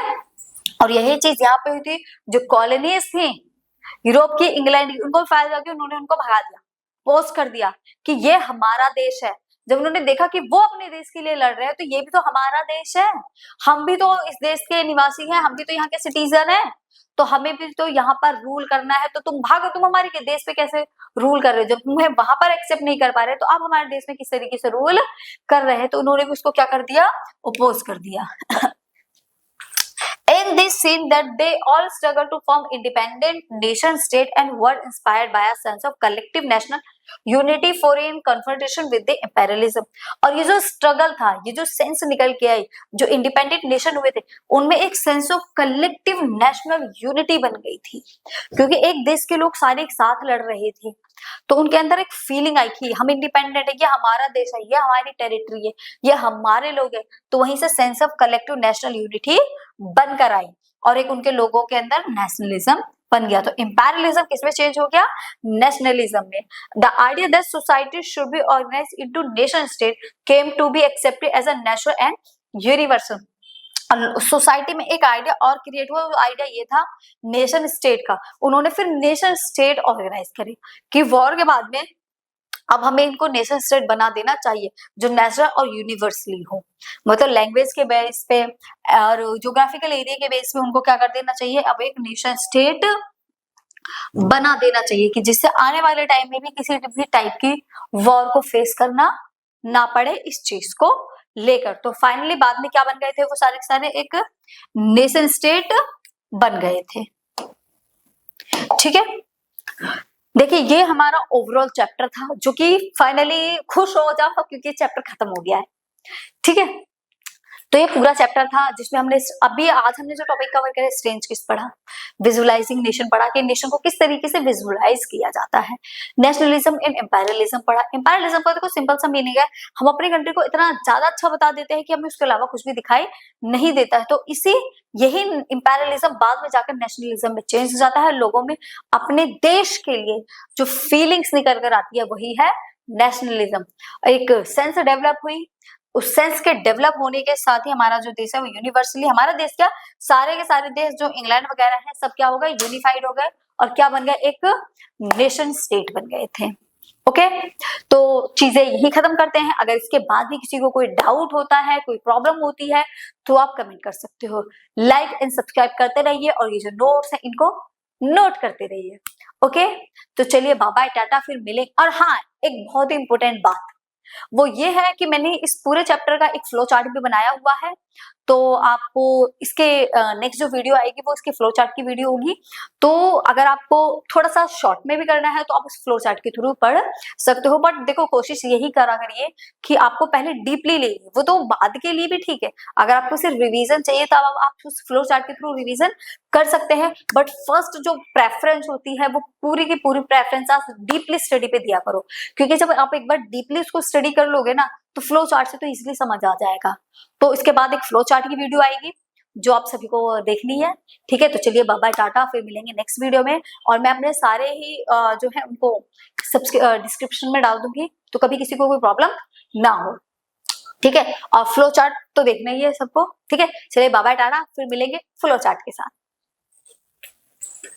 और यही चीज यहाँ पे हुई थी। जो कॉलोनीज थी यूरोप की, इंग्लैंड की, उनको फायदा हो गया, उन्होंने उनको भगा दिया, पोस्ट कर दिया कि ये हमारा देश है। जब उन्होंने देखा कि वो अपने देश के लिए लड़ रहे हैं, तो ये भी तो हमारा देश है, हम भी तो इस देश के निवासी हैं, हम भी तो यहाँ के सिटीजन हैं, तो हमें भी तो यहाँ पर रूल करना है। तो तुम भागो, तुम हमारे के देश पे कैसे रूल कर रहे हो? जब तुम्हें वहां पर एक्सेप्ट नहीं कर पा रहे, तो आप हमारे देश में किस तरीके से रूल कर रहे हैं? तो उन्होंने भी उसको क्या कर दिया, अपोज कर दिया। In this scene that they all struggled to form independent nation state and were inspired by a sense of collective national unity for in confrontation with the imperialism। और ये जो स्ट्रगल था, ये जो सेंस निकल के आई, जो इंडिपेंडेंट नेशन हुए थे, उनमें एक sense of collective national unity बन गई थी, क्योंकि एक देश के लोग सारे एक साथ लड़ रहे थे। तो उनके अंदर एक फीलिंग आई कि हम इंडिपेंडेंट है, ये हमारा देश है, ये हमारी टेरिटरी है, ये हमारे लोग हैं। तो वहीं से sense of collective national unity बनकर आई और एक उनके लोगों के अंदर नेशनलिज्म बन गया। तो इंपेरियलिज्म किसमें चेंज हो गया, नेशनलिज्म में। The idea that society should be organised into nation state came to be accepted as a natural and universal. Society में एक आइडिया और क्रिएट हुआ, वो आइडिया ये था नेशन स्टेट का। उन्होंने फिर नेशन स्टेट ऑर्गेनाइज करे कि वॉर के बाद में अब हमें इनको नेशन स्टेट बना देना चाहिए जो नेचुरल और यूनिवर्सली हो, मतलब लैंग्वेज के बेस पे और ज्योग्राफिकल एरिया के बेस पे उनको क्या कर देना चाहिए, अब एक नेशन स्टेट बना देना चाहिए कि जिससे आने वाले टाइम में भी किसी भी टाइप की वॉर को फेस करना ना पड़े इस चीज को लेकर। तो फाइनली बाद में क्या बन गए थे, वो सारे के सारे एक नेशन स्टेट बन गए थे। ठीक है? देखिए ये हमारा ओवरऑल चैप्टर था, जो कि फाइनली खुश हो जाओ क्योंकि चैप्टर खत्म हो गया है। ठीक है? तो ये पूरा चैप्टर था जिसमें हमने अभी आज हमने जो टॉपिक कवर किया, स्ट्रेंज किस पढ़ा, विजुअलाइजिंग नेशन पढ़ा कि नेशन को किस तरीके से विजुअलाइज किया जाता है, नेशनलिज्म एंड इंपेरियलिज्म पढ़ा। इंपेरियलिज्म का देखो सिंपल सा मीनिंग है, हम अपनी कंट्री को इतना ज्यादा अच्छा बता देते हैं कि हमें उसके अलावा कुछ भी दिखाई नहीं देता है। तो यही इंपेरियलिज्म बाद में जाकर नेशनलिज्म में चेंज हो जाता है। लोगों में अपने देश के लिए जो फीलिंग्स निकल कर आती है वही है नेशनलिज्म। एक सेंस डेवलप हुई, उस सेंस के डेवलप होने के साथ ही हमारा जो देश है वो यूनिवर्सली, हमारा देश क्या सारे के सारे देश जो इंग्लैंड वगैरह है सब क्या हो गए, यूनिफाइड हो गए और क्या बन गए, एक नेशन स्टेट बन गए थे। ओके, तो चीजें यही खत्म करते हैं। अगर इसके बाद भी किसी को कोई डाउट होता है, कोई प्रॉब्लम होती है तो आप कमेंट कर सकते हो। लाइक एंड सब्सक्राइब करते रहिए और ये जो नोट्स है इनको नोट करते रहिए। ओके, तो चलिए बाय बाय, टाटा, फिर मिलेंगे। और हाँ, एक बहुत ही इंपॉर्टेंट बात वो ये है कि मैंने इस पूरे चैप्टर का एक फ्लो चार्ट भी बनाया हुआ है, तो आपको इसके नेक्स्ट जो वीडियो आएगी वो इसके फ्लो चार्ट की वीडियो होगी। तो अगर आपको थोड़ा सा शॉर्ट में भी करना है तो आप उस फ्लो चार्ट के थ्रू पढ़ सकते हो, बट देखो कोशिश यही करा करिए कि आपको पहले डीपली ले, वो तो बाद के लिए भी ठीक है। अगर आपको सिर्फ रिवीजन चाहिए तो आप उस फ्लो चार्ट के थ्रू रिवीजन कर सकते हैं, बट फर्स्ट जो प्रेफरेंस होती है वो पूरी की पूरी प्रेफरेंस आप डीपली स्टडी पे दिया करो, क्योंकि जब आप एक बार डीपली उसको स्टडी कर लोगे ना तो फ्लो चार्ट से तो इजीली समझ आ जाएगा। तो इसके बाद एक फ्लो चार्ट की वीडियो आएगी, जो आप सभी को देखनी है। ठीक है, तो चलिए बाय बाय टाटा, फिर मिलेंगे नेक्स्ट वीडियो में। और मैं अपने सारे ही जो है उनको डिस्क्रिप्शन में डाल दूंगी, तो कभी किसी को कोई प्रॉब्लम ना हो। ठीक है, और फ्लो चार्ट तो देखना ही है सबको। ठीक है, चलिए बाय बाय टाटा, फिर मिलेंगे फ्लो चार्ट के साथ।